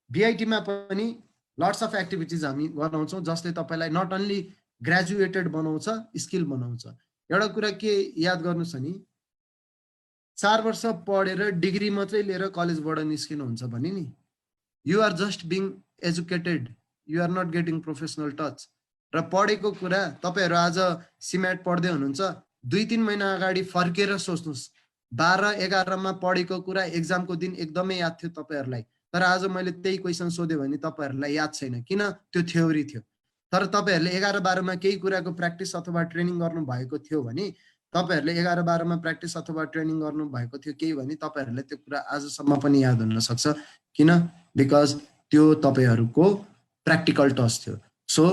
बिआइटीमा पनि लट्स अफ एक्टिभिटिज हामी गराउँछौँ जसले तपाईँलाई नट ओन्ली ग्रेजुएटेड बनाउँछ, स्किल बनाउँछ। एउटा कुरा के याद गर्नुहोस् नि, 4 वर्ष पढेर डिग्री मात्रै लिएर कलेजबाट निस्किनुहुन्छ भने नि you are just being educated, you are not getting professional touch. र पढेको कुरा तपाईँहरू आज सिम्याट पढ्दै हुनुहुन्छ, 2-3 महिना अगाडि फर्केर सोच्नुहोस् 12-11मा पढेको कुरा एक्जामको दिन एकदमै याद थियो तपाईँहरूलाई, तर आज मैले त्यही क्वेसन सोधेँ भने तपाईँहरूलाई याद छैन, किन? त्यो थ्योरी थियो। तर तपाईँहरूले 11-12मा केही कुराको प्र्याक्टिस अथवा ट्रेनिङ गर्नु भएको थियो भने तपाईँहरूले 11-12मा प्र्याक्टिस अथवा ट्रेनिङ गर्नु भएको थियो केही भने तपाईँहरूलाई त्यो कुरा आजसम्म पनि याद हुन सक्छ। किन? बिकज त्यो तपाईँहरूको प्र्याक्टिकल टच थियो। सो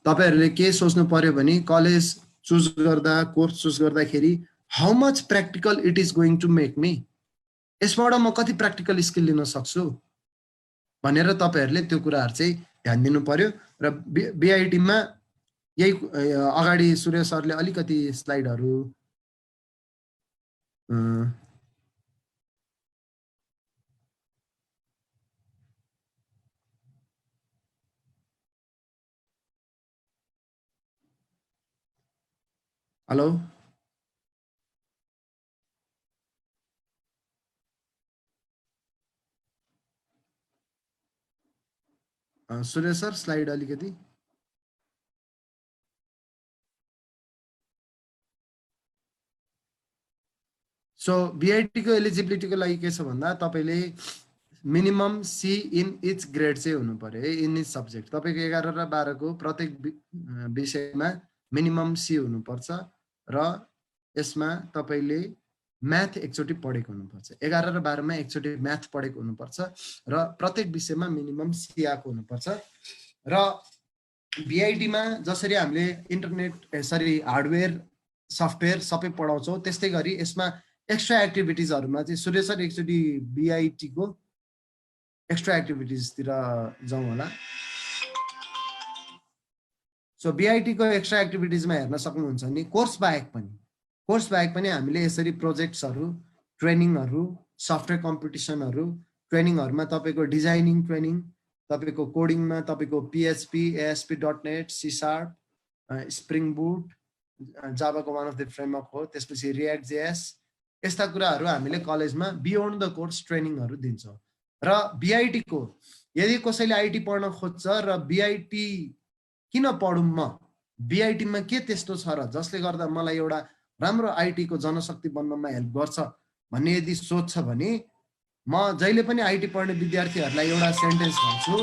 तपाईँहरूले के सोच्नु पर्यो भने कलेज चुज गर्दा, कोर्स चुज गर्दाखेरि how much practical it is going to make me, यसबाट म कति प्र्याक्टिकल स्किल लिन सक्छु भनेर तपाईँहरूले त्यो कुराहरू चाहिँ ध्यान दिनु पर्यो। र बिआइटीमा यही अगाडि सूर्य सरले अलिकति स्लाइडहरू हेलो सूर्य सर स्लाइड अलिकति सो बिआइटीको एलिजिबिलिटीको लागि के छ भन्दा तपाईँले minimum C in each grade चाहिँ हुनु पर्यो है, इन इच सब्जेक्ट। तपाईँको 11 र 12को प्रत्येक विषयमा मिनिमम सी हुनुपर्छ र यसमा तपाईँले म्याथ एकचोटि पढेको हुनुपर्छ, 11 र 12मा एकचोटि म्याथ पढेको हुनुपर्छ र प्रत्येक विषयमा मिनिमम सी आएको हुनुपर्छ। र बिआइटीमा जसरी हामीले इन्टरनेट हार्डवेयर सफ्टवेयर सबै पढाउँछौँ त्यस्तै गरी यसमा एक्स्ट्रा एक्टिभिटिजहरूमा चाहिँ सूर्य सर एकचोटि बिआइटीको एक्स्ट्रा एक्टिभिटिजतिर जाउँ होला। सो बिआइटीको एक्स्ट्रा एक्टिभिटिजमा हेर्न सक्नुहुन्छ नि कोर्स बाहेक पनि हामीले यसरी प्रोजेक्ट्सहरू, ट्रेनिङहरू, सफ्टवेयर कम्पिटिसनहरू, ट्रेनिङहरूमा तपाईँको डिजाइनिङ ट्रेनिङ, तपाईँको कोडिङमा तपाईँको PHP, ASP.NET, C#, Spring Boot, जाभाको वान अफ द फ्रेमवर्क हो, त्यसपछि रिएक्ट जेएस, यस्ता कुराहरू हामीले कलेजमा बियोन्ड द कोर्स ट्रेनिङहरू दिन्छौँ। र बिआइटीको यदि कसैले आइटी पढ्न खोज्छ र बिआइटी किन पढौँ म, बिआइटीमा के त्यस्तो छ र जसले गर्दा मलाई एउटा राम्रो आइटीको जनशक्ति बन्नमा हेल्प गर्छ भन्ने यदि सोच्छ भने म जहिले पनि आइटी पढ्ने विद्यार्थीहरूलाई एउटा सेन्टेन्स भन्छु,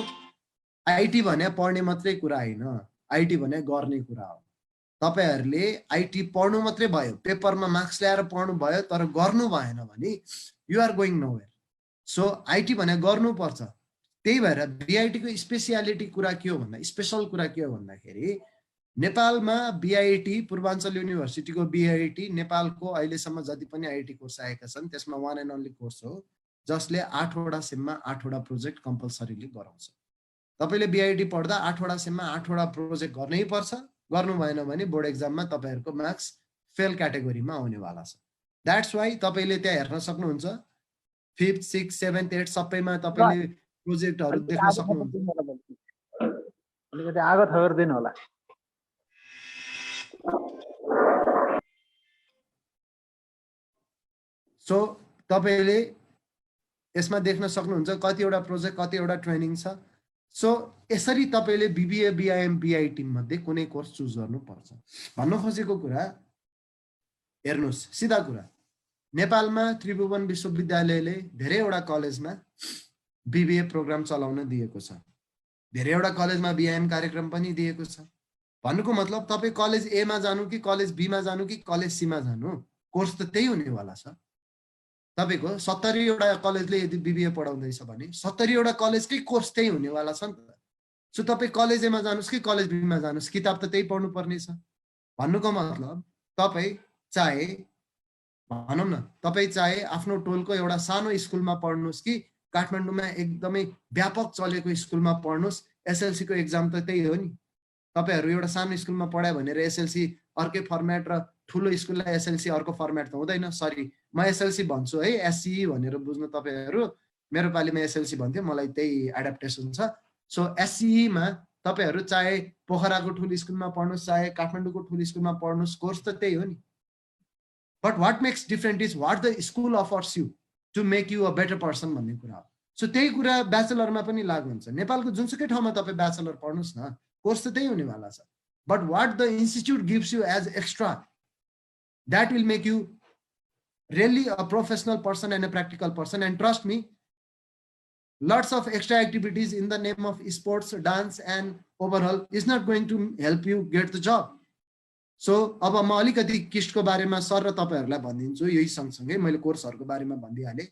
आइटी भने पढ्ने मात्रै कुरा होइन, आइटी भने गर्ने कुरा हो। तपाईहरूले आइटी पढ्नु मात्रै भयो, पेपरमा मार्क्स ल्याएर पढ्नु भयो तर गर्नु भएन भने you are going nowhere. So IT भने गर्नुपर्छ। त्यही भएर बिआइटीको स्पेसियालिटी कुरा के हो भन्दा, स्पेसल कुरा के हो भन्दाखेरि नेपालमा बिआइटी, पूर्वाञ्चल युनिभर्सिटीको बिआइटी नेपालको अहिलेसम्म जति पनि आइटी कोर्स आएका छन् त्यसमा वान एन्ड ओन्ली कोर्स हो जसले 8वटा सेममा 8वटा प्रोजेक्ट कम्पलसरीली गराउँछ। तपाईँले बिआइटी पढ्दा 8वटा सेममा 8वटा प्रोजेक्ट गर्नै पर्छ, गर्नु भएन भने बोर्ड एक्जाममा तपाईँहरूको मार्क्स फेल क्याटेगोरीमा आउनेवाला छ। द्याट्स वाइ तपाईँले त्यहाँ हेर्न सक्नुहुन्छ 5th, 6th, 7th, 8th सबैमा तपाईँले प्रोजेक्टहरू देख्न सक्नुहुन्छ। अलिकति आगो थगर दिनु होला। सो तपाईँले यसमा देख्न सक्नुहुन्छ कतिवटा प्रोजेक्ट, कतिवटा ट्रेनिङ छ। सो यसरी तपाईले बीबीए बीआईएम बीआईटी मध्ये कुनै कोर्स चुज गर्नुपर्छ। भन्न खोजेको कुरा हेर्नुस्, सिधा कुरा, नेपालमा त्रिभुवन विश्वविद्यालयले धेरैवटा कलेजमा बीबीए प्रोग्राम चलाउन दिएको छ, धेरैवटा कलेजमा बीआईएम कार्यक्रम पनि दिएको छ। भन्नुको मतलब तपाई कलेज ए मा जानु कि कलेज बी मा जानु कि कलेज सी मा जानु, कोर्स त त्यही हुनेवाला छ। तपाईको 70 वटा कलेजले यदि बीबीए पढाउँदैछ भने 70 वटा कलेजकै कोर्स त्यही हुनेवाला छ नि त। सो तपाई कलेज ए मा जानुस् कि कलेज बी मा जानुस्, किताब त त्यही पढ्नु पर्ने छ। भन्नुको मतलब तपाई चाहे भनौं न, तपाई चाहे आफ्नो टोलको एउटा सानो स्कुलमा पढ्नुस् कि काठमाडौँमा एकदमै व्यापक चलेको स्कुलमा पढ्नुस्, एसएलसी को एक्जाम त त्यही हो नि। तपाईहरु एउटा सानो स्कुलमा पढायो भनेर एसएलसी अर्कै फर्मेट र ठुलो स्कुललाई एसएलसी अर्को फर्मेट त हुँदैन। सरी, म एसएलसी भन्छु है, एससीई भनेर बुझ्नु तपाईहरु। मेरो पालिमा एसएलसी भन्थ्यो, मलाई त्यही एडाप्टेसन छ। सो एससीई मा तपाईहरु चाहे पोखराको ठुलो स्कुलमा पढ्नुस्, चाहे काठमाडौँको ठुलो स्कुलमा पढ्नुस्, कोर्स त त्यही हो नि। But what makes different is what the school offers you to make you a better person भन्ने कुरा हो। सो त्यही कुरा ब्याचलरमा पनि लागु हुन्छ। नेपालको जुनसुकै ठाउँमा तपाई ब्याचलर पढ्नुस् न, कोर्स त त्यही हुनेवाला छ। But what the institute gives you as extra, that will make you really a professional person and a practical person. And trust me, lots of extra activities in the name of sports, dance and overall is not going to help you get the job. So अब म अलिकति किस्टको बारेमा सर र तपाईहरुलाई भनिदिन्छु। यही सँगसँगै मैले कोर्सहरुको बारेमा भनिदिहाले।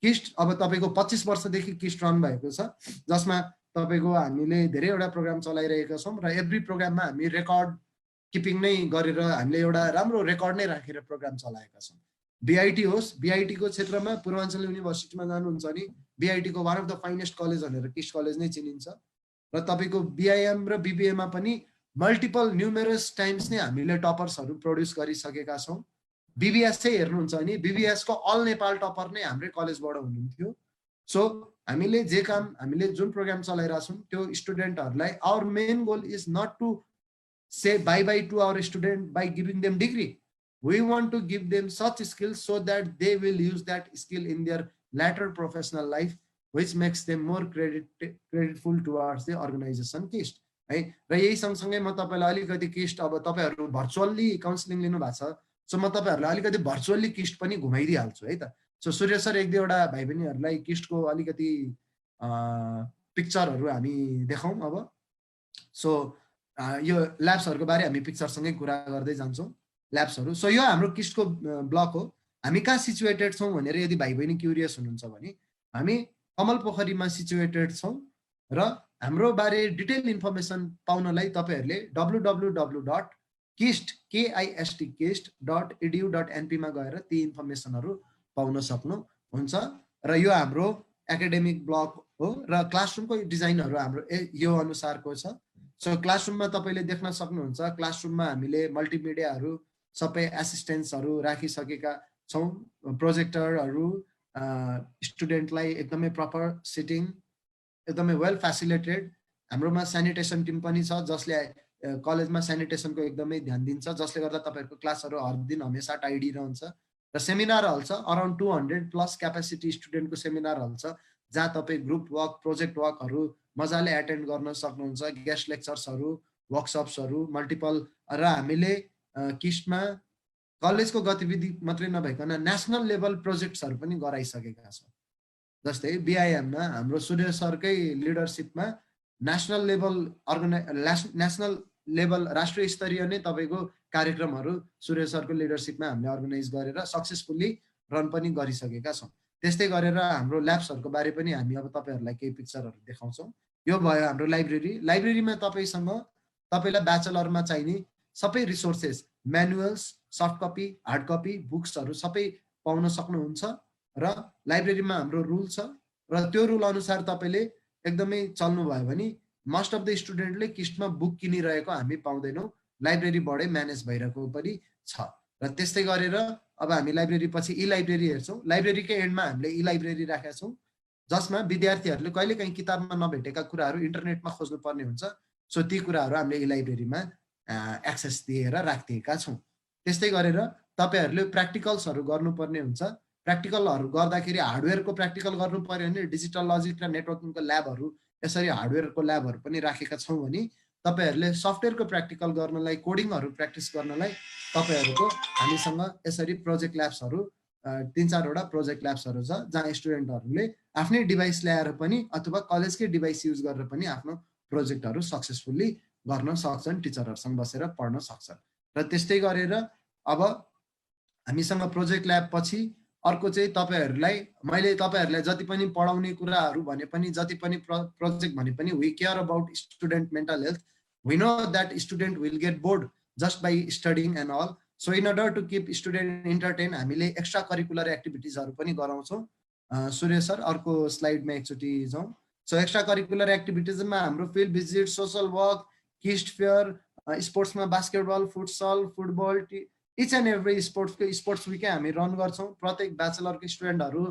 किस्ट अब तपाईको 25 वर्षदेखि किस्ट रन भएको छ, जसमा तपाईको हामीले धेरैवटा प्रोग्राम चलाइरहेका छौं र एभ्री प्रोग्राममा हामी रेकर्ड किपिङ नै गरेर हामीले एउटा राम्रो रेकर्ड नै राखेर प्रोग्राम चलाएका छौं। बीआईटी होस्, बीआईटी को क्षेत्रमा पूर्वाञ्चल युनिभर्सिटीमा जानुहुन्छ भने बीआईटी को one of the finest college भनेर किस्ट कलेज नै चिनिन्छ। र तपाईको बीआईएम र बीबीए मा पनि मल्टिपल न्युमेरस टाइम्स नै हामीले टपर्सहरु प्रोड्युस गरिसकेका छौं। बीबीएस चाहिँ हेर्नुहुन्छ भने बीबीएस को अल नेपाल टपर नै हाम्रै कलेजबाट हुनुहुन्थ्यो। सो हामीले जे काम, हामीले जुन प्रोग्राम चलाइरा छौं त्यो स्टुडेन्टहरुलाई, our main goal is not to say bye to our student by giving them degree. We want to give them such skills so that they will use that skill in their later professional life, which makes them more creditful towards the organization KIST है। र यही सँगसँगै म तपाईलाई अलिकति किस्ट, अब तपाईहरु भर्चुअली काउन्सिलिङ लिनु भएको छ, सो म तपाईहरुलाई अलिकति भर्चुअली किस्ट पनि घुमाइदिहाल्छु है त। सो सूर्य सर एक दुईवटा भाइ बहिनीहरुलाई किस्टको अलिकति पिक्चरहरु हामी देखाउँ अब। सो यो ल्याब्सहरुको बारे हामी पिक्चरसँगै कुरा गर्दै जान्छौं। ल्याब्सहरु, सो यो हाम्रो किस्टको ब्लक हो। हामी कहाँ सिचुएटेड छौं भनेर यदि भाइ बहिनी क्युरियस हुनुहुन्छ भने हामी कमल पोखरीमा सिचुएटेड छौं र हाम्रो बारे डिटेल इन्फर्मेसन पाउनलाई तपाईहरुले www.kist.edu.np मा गएर ती इन्फर्मेसनहरु पाउन सक्नुहुन्छ। र यो हाम्रो एकाडेमिक ब्लक हो र क्लासरुमको डिजाइनहरु हाम्रो यो अनुसारको छ। सो क्लासरुममा तपाईले देख्न सक्नुहुन्छ, क्लासरुममा हामीले मल्टिमिडियाहरु सबै एसिस्टेन्ट्सहरु राखिसकेका छौं, प्रोजेक्टरहरु, स्टुडेन्टलाई एकदमै प्रपर सिटिङ, एकदमै वेल फेसिलिटेटेड। हाम्रोमा स्यानिटेसन टिम पनि छ जसले कलेजमा स्यानिटेसनको एकदमै ध्यान दिन्छ, जसले गर्दा तपाईहरुको क्लासहरु हर दिन हमेशा टाइडी रहन्छ। र सेमिनार हल छ, अराउन्ड 200 प्लस क्यापेसिटी स्टुडेन्टको सेमिनार हल छ, जहाँ तपाई ग्रुप वर्क, प्रोजेक्ट वर्कहरु मजाले एटेन्ड गर्न सक्नुहुन्छ। गेस्ट लेक्चर्सहरु, वर्कसप्सहरु मल्टिपल, र हामीले किस्टमा कलेजको गतिविधि मात्रै नभइकन नेशनल लेभल प्रोजेक्ट्सहरु पनि गराइसकेका छौं। जस्तै बीआईएम मा हाम्रो सूर्य सरकै लिडरशिपमा नेशनल लेभल राष्ट्रिय स्तरीय नै तपाईको कार्यक्रमहरु सूर्य सरको लिडरशिपमा हामीले अर्गनाइज गरेर सक्सेसफुली रन पनि गरिसकेका छौं। त्यस्तै गरेर हाम्रो ल्याब्सहरुको बारे पनि हामी अब तपाईहरुलाई केही पिक्चरहरु देखाउँछौं। यो भयो हाम्रो लाइब्रेरी। लाइब्रेरीमा तपाईलाई ब्याचलरमा चाहिने सबै resources, manuals, soft copy, hard copy, बुक्सहरु सबै पाउन सक्नुहुन्छ। र लाइब्रेरीमा हाम्रो रुल छ र त्यो रुल अनुसार तपाईले एकदमै चल्नु भयो भने मोस्ट अफ द स्टुडेन्टले किस्टमा बुक किनिरहेको हामी पाउँदैनौं, लाइब्रेरीबाटै म्यानेज भइरहेको पनि छ। र त्यस्तै गरेर अब हामी लाइब्रेरी पछि ई लाइब्रेरी हेर्छौं। लाइब्रेरीकै एन्डमा हामीले ई लाइब्रेरी राखेका छौं, जसमा विद्यार्थीहरुले कहिलेकाहीँ किताबमा नभेटेका कुराहरु इन्टरनेटमा खोज्नु पर्ने हुन्छ। सो ती कुराहरु हामीले ई लाइब्रेरीमा एक्सेस दिएर राखिदिएका छौं। त्यस्तै गरेर तपाईहरुले प्र्याक्टिकल्सहरु गर्नुपर्ने हुन्छ। प्र्याक्टिकलहरु गर्दाखेरि हार्डवेयरको प्र्याक्टिकल गर्नु पर्यो भने डिजिटल लजिक र नेटवर्किङको ल्याबहरु यसरी हार्डवेयरको ल्याबहरू पनि राखेका छौँ भने तपाईहरूले सफ्टवेयरको प्र्याक्टिकल गर्नलाई, कोडिङहरू प्र्याक्टिस गर्नलाई तपाईहरूको हामीसँग यसरी प्रोजेक्ट ल्याब्सहरू 3-4वटा प्रोजेक्ट ल्याब्सहरू छ जहाँ स्टुडेन्टहरूले आफ्नै डिभाइस ल्याएर पनि अथवा कलेजकै डिभाइस युज गरेर पनि आफ्नो प्रोजेक्टहरू सक्सेसफुल्ली गर्न सक्छन्, टिचरहरूसँग बसेर पढ्न सक्छन्। र त्यस्तै गरेर अब हामीसँग प्रोजेक्ट ल्याब पछि अर्को चाहिँ तपाईहरूलाई मैले तपाईहरूलाई जति पनि पढाउने कुराहरू भने पनि, जति पनि प्रोजेक्ट भने पनि, we care about student mental health. We know that student will get bored just by studying and all. So in order to keep student entertain हामीले एक्स्ट्रा करिकुलर एक्टिभिटिजहरू पनि गराउँछौँ। सूर्य सर अर्को स्लाइडमा एकचोटि जाउँ। सो एक्स्ट्रा करिकुलर एक्टिभिटिजमा हाम्रो फिल्ड भिजिट, सोसल वर्क, किस्ट फेयर, स्पोर्ट्समा basketball, futsal, football, each and every sports विकै हामी रन गर्छौँ। प्रत्येक ब्याचलरको स्टुडेन्टहरू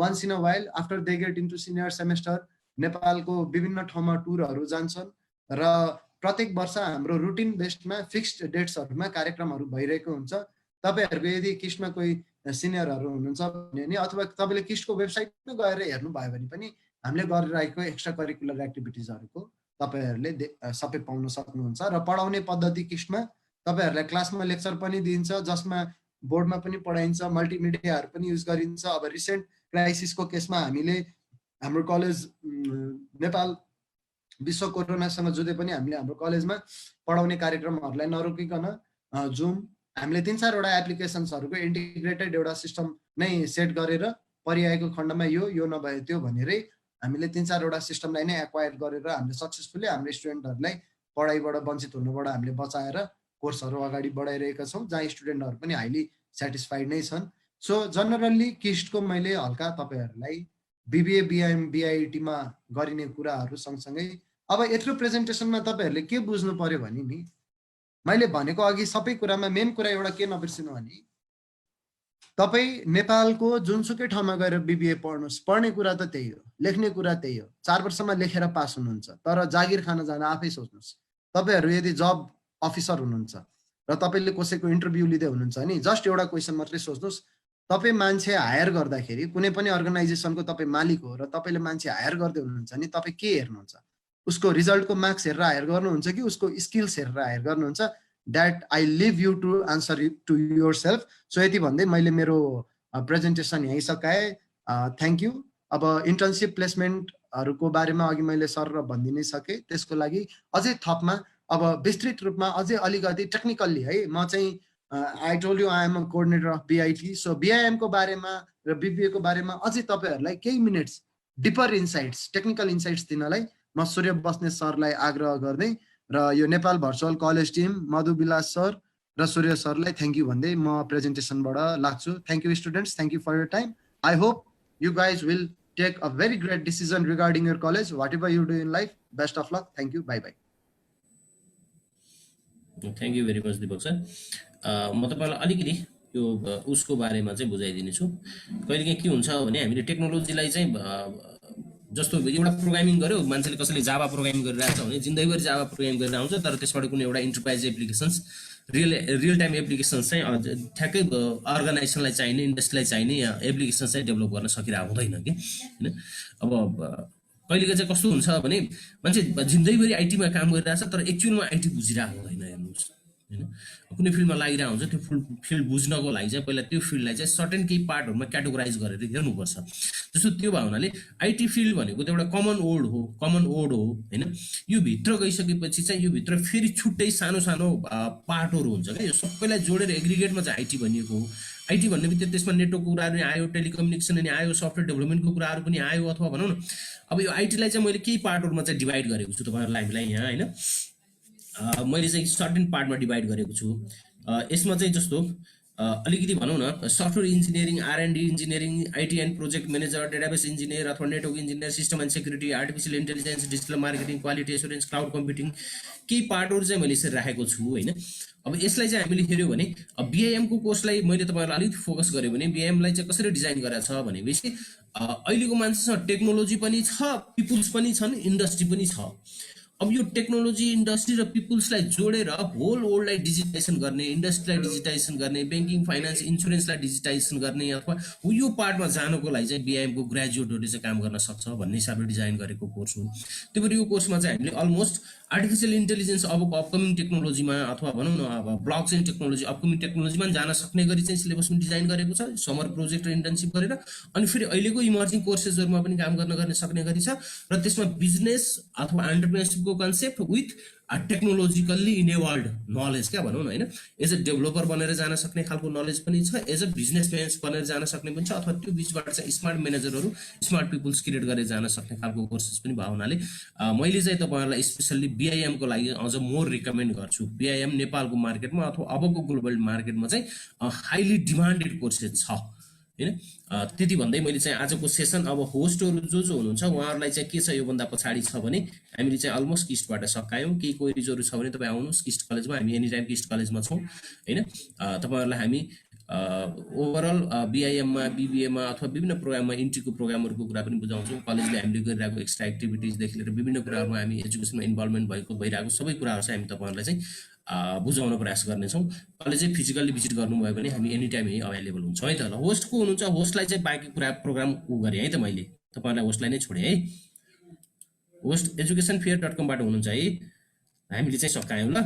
once in a while after they get into senior semester नेपालको विभिन्न ठाउँमा टुरहरू जान्छन् र प्रत्येक वर्ष हाम्रो रुटिन बेस्डमा फिक्स्ड डेट्सहरूमा कार्यक्रमहरू भइरहेको हुन्छ। तपाईहरूको यदि किस्टमा कोही सिनियरहरू हुनुहुन्छ भने नि अथवा तपाईँले किस्टको वेबसाइटमा गएर हेर्नुभयो भने पनि हामीले गरिरहेको एक्स्ट्रा करिकुलर एक्टिभिटिजहरूको तपाईँहरूले सबै पाउन सक्नुहुन्छ। र पढाउने पद्धति किस्टमा तपाईहरूलाई क्लासमा लेक्चर पनि दिइन्छ जसमा बोर्डमा पनि पढाइन्छ, मल्टिमिडियाहरू पनि युज गरिन्छ। अब रिसेन्ट क्राइसिसको केसमा हामीले हाम्रो कलेज नेपाल विश्व कोरोनासँग जुधे पनि हामीले हाम्रो कलेजमा पढाउने कार्यक्रमहरूलाई नरोकिकन जुम हामीले 3-4वटा एप्लिकेसन्सहरूको इन्टिग्रेटेड एउटा सिस्टम नै सेट गरेर परिआएको खण्डमा यो नभए त्यो भनेरै हामीले 3-4वटा सिस्टमलाई नै एक्वायर गरेर हामीले सक्सेसफुली हाम्रो स्टुडेन्टहरूलाई पढाइबाट वञ्चित हुनबाट हामीले बचाएर कोर्सहरू अगाडि बढाइरहेका छौँ जहाँ स्टुडेन्टहरू पनि हाइली सेटिस्फाइड नै छन्। सो जनरल्ली किस्टको मैले हल्का तपाईँहरूलाई बिबिए, बिआइएम, बिआइटीमा गरिने कुराहरू सँगसँगै अब यत्रो प्रेजेन्टेसनमा तपाईँहरूले के बुझ्नु पर्यो भने नि मैले भनेको अघि सबै कुरामा मेन कुरा एउटा के नबिर्सिनु भने तपाईँ नेपालको जुनसुकै ठाउँमा गएर बिबिए पढ्नुहोस्, पढ्ने कुरा त त्यही हो, लेख्ने कुरा त्यही हो। 4 वर्षमा लेखेर पास हुनुहुन्छ, तर जागिर खान जान आफै सोच्नुहोस्। तपाईँहरू यदि जब अफिसर हुनुहुन्छ र तपाईँले कसैको इन्टरभ्यू लिँदै हुनुहुन्छ नि जस्ट एउटा क्वेसन मात्रै सोच्नुहोस्। तपाईँ मान्छे हायर गर्दाखेरि कुनै पनि अर्गनाइजेसनको तपाईँ मालिक हो र तपाईँले मान्छे हायर गर्दै हुनुहुन्छ नि तपाईँ के हेर्नुहुन्छ? उसको रिजल्टको मार्क्स हेरेर हायर गर्नुहुन्छ कि उसको स्किल्स हेरेर हायर गर्नुहुन्छ? That I leave you to answer to yourself. So यति भन्दै मैले मेरो प्रेजेन्टेसन यहीँ सकाएँ। Thank you. अब इन्टर्नसिप प्लेसमेन्टहरूको बारेमा अघि मैले सर र भनिदिइ नै सकेँ। त्यसको लागि अझै थपमा अब विस्तृत रूपमा अझै अलिकति टेक्निकल्ली है म चाहिँ I told you I am a coordinator of BIT. So BIM को बारेमा र बिबिए को बारेमा अझै तपाईँहरूलाई केही minutes deeper insights, technical insights दिनलाई म सूर्य बस्नेत सरलाई आग्रह गर्दै र यो Nepal virtual college team Madhu Bilas sir र सूर्य सरलाई थ्याङ्क यू भन्दै म प्रेजेन्टेसनबाट लाग्छु। Thank you students, thank you for your time. I hope you guys will take a very great decision regarding your college, whatever you do in life. Best of luck. Thank you. Bye bye. Thank you very much Dipak sir. म तपाईँलाई अलिकति यो उसको बारेमा चाहिँ बुझाइदिनेछु। कहिलेकाहीँ के हुन्छ भने हामीले टेक्नोलोजीलाई चाहिँ जस्तो एउटा प्रोग्रामिङ गर्यो, मान्छेले कसैले जावा प्रोग्रामिङ गरिरहेको छ भने जिन्दगीभरि जावा प्रोग्रामिङ गरेर आउँछ, तर त्यसबाट कुनै एउटा enterprise applications real time applications चाहिँ ठ्याक्कै अर्गनाइजेसनलाई चाहिने, इन्डस्ट्रीलाई चाहिने एप्लिकेसन्स चाहिँ डेभलप गर्न सकिरहेको हुँदैन कि होइन। अब कहिलेकाहीँ चाहिँ कस्तो हुन्छ भने मान्छे जिन्दगीभरि आइटीमा काम गरिरहेछ तर एक्चुअलमा आइटी बुझिरहेको हुँदैन। हेर्नुहोस् होइन, कुनै फिल्डमा लागिरहेको हुन्छ, त्यो फिल्ड बुझ्नको लागि चाहिँ पहिला त्यो फिल्डलाई चाहिँ सर्टेन केही पार्टहरूमा क्याटेगोराइज गरेर हेर्नुपर्छ। जस्तो त्यो भयो हुनाले आइटी फिल्ड भनेको त एउटा कमन वर्ड हो होइन। यो भित्र गइसकेपछि चाहिँ यो भित्र फेरि छुट्टै सानो सानो पार्टहरू हुन्छ क्या। यो सबैलाई जोडेर एग्रिगेटमा चाहिँ आइटी भनिएको हो। आइटी भन्ने बित्तिकै त्यसमा नेटवर्कको कुराहरू पनि आयो, टेलिकम्युनिकेसन पनि आयो, सफ्टवेयर डेभलपमेन्टको कुराहरू पनि आयो। अथवा भनौँ न अब यो आइटीलाई चाहिँ मैले केही पार्टहरूमा चाहिँ डिभाइड गरेको छु तपाईँहरूलाई हामीलाई यहाँ होइन। मैले चाहिँ सर्टेन पार्टमा डिभाइड गरेको छु। यसमा चाहिँ जस्तो अलिकति भनौँ न software engineering, R&D engineering, IT and project manager, database engineer अथवा network engineer, system and security, artificial intelligence, digital marketing, quality assurance, cloud computing, केही पार्टहरू चाहिँ मैले यसरी राखेको छु होइन। अब यसलाई चाहिँ हामीले हेऱ्यौँ भने बिआइएमको कोर्सलाई मैले तपाईँहरूलाई अलिकति फोकस गरेँ भने बिआइएमलाई चाहिँ कसरी डिजाइन गरेको छ भनेपछि अहिलेको मान्छेसँग टेक्नोलोजी पनि छ, पिपुल्स पनि छन्, इन्डस्ट्री पनि छ। अब यो टेक्नोलोजी इन्डस्ट्री र पिपुल्सलाई जोडेर होल वर्ल्डलाई डिजिटाइजेसन गर्ने, इन्डस्ट्रीलाई डिजिटाइजेसन गर्ने, ब्याङ्किङ फाइनेन्स इन्सुरेन्सलाई डिजिटाइजेसन गर्ने अथवा यो पार्टमा जानको लागि चाहिँ बिआइएमको ग्रेजुएटहरूले चाहिँ काम गर्न सक्छ भन्ने हिसाबले डिजाइन गरेको कोर्स हो। त्यही भएर यो कोर्समा चाहिँ हामीले अलमोस्ट आर्टिफिसियल इन्टेलिजेन्स अबको अपकमिङ टेक्नोलोजीमा अथवा भनौँ न अब ब्लक चेन टेक्नोलोजी अपकमिङ टेक्नोलोजीमा जान सक्ने गरी चाहिँ सिलेबस पनि डिजाइन गरेको छ, समर प्रोजेक्ट र इन्टर्नसिप गरेर। अनि फेरि अहिलेको इमर्जिङ कोर्सेसहरूमा पनि काम गर्न सक्ने गरी छ र त्यसमा बिजनेस अथवा एन्टरप्रेन्योरसिपको कन्सेप्ट विथ टेक्नोलोजिकल्ली इनेबल्ड नलेज क्या भनौँ न होइन, एज अ डेभलपर बनेर जान सक्ने खालको नलेज पनि छ, एज अ बिजनेसम्यान बनेर जान सक्ने पनि छ, अथवा त्यो बिचबाट चाहिँ स्मार्ट म्यानेजरहरू स्मार्ट पिपुल्स क्रिएट गरेर जान सक्ने खालको कोर्सेस पनि भयो हुनाले मैले चाहिँ तपाईँहरूलाई स्पेसल्ली बिआइएमको लागि अझ मोर रिकमेन्ड गर्छु। बिआइएम नेपालको मार्केटमा अथवा अबको ग्लोबल मार्केटमा चाहिँ हाइली डिमान्डेड कोर्सेस छ होइन। त्यति भन्दै मैले चाहिँ आजको सेसन अब होस्टहरू जो हुनुहुन्छ उहाँहरूलाई चाहिँ के छ योभन्दा पछाडि छ भने हामीले चाहिँ अलमोस्ट किस्टबाट सकायौँ। केही क्वेरिजहरू छ भने तपाईँ आउनुहोस् किस्ट कलेजमा, हामी एनी टाइम किस्ट कलेजमा छौँ होइन। तपाईँहरूलाई हामी ओभरअल बिआइएममा बिबिएमा अथवा विभिन्न प्रोग्राममा इन्ट्रीको प्रोग्रामहरूको कुरा पनि बुझाउँछौँ। कलेजले हामीले गरिरहेको एक्स्ट्रा एक्टिभिटिजदेखि लिएर विभिन्न कुराहरूमा हामी एजुकेसनमा इन्भल्भमेन्ट भइरहेको सबै कुराहरू चाहिँ हामी तपाईँहरूलाई चाहिँ बुझाउन प्रयास गर्नेछौँ। कलेजै फिजिकल्ली भिजिट गर्नुभयो भने हामी एनी टाइम यही अभाइलेबल हुन्छौँ है त। ल होस्ट को हुनुहुन्छ, होस्टलाई चाहिँ बाँकी कुरा प्रोग्राम गरेँ है त मैले, तपाईँहरूलाई होस्टलाई नै छोडेँ है। होस्ट educationfair.com बाट हुनुहुन्छ है, हामीले चाहिँ सकायौँ ल।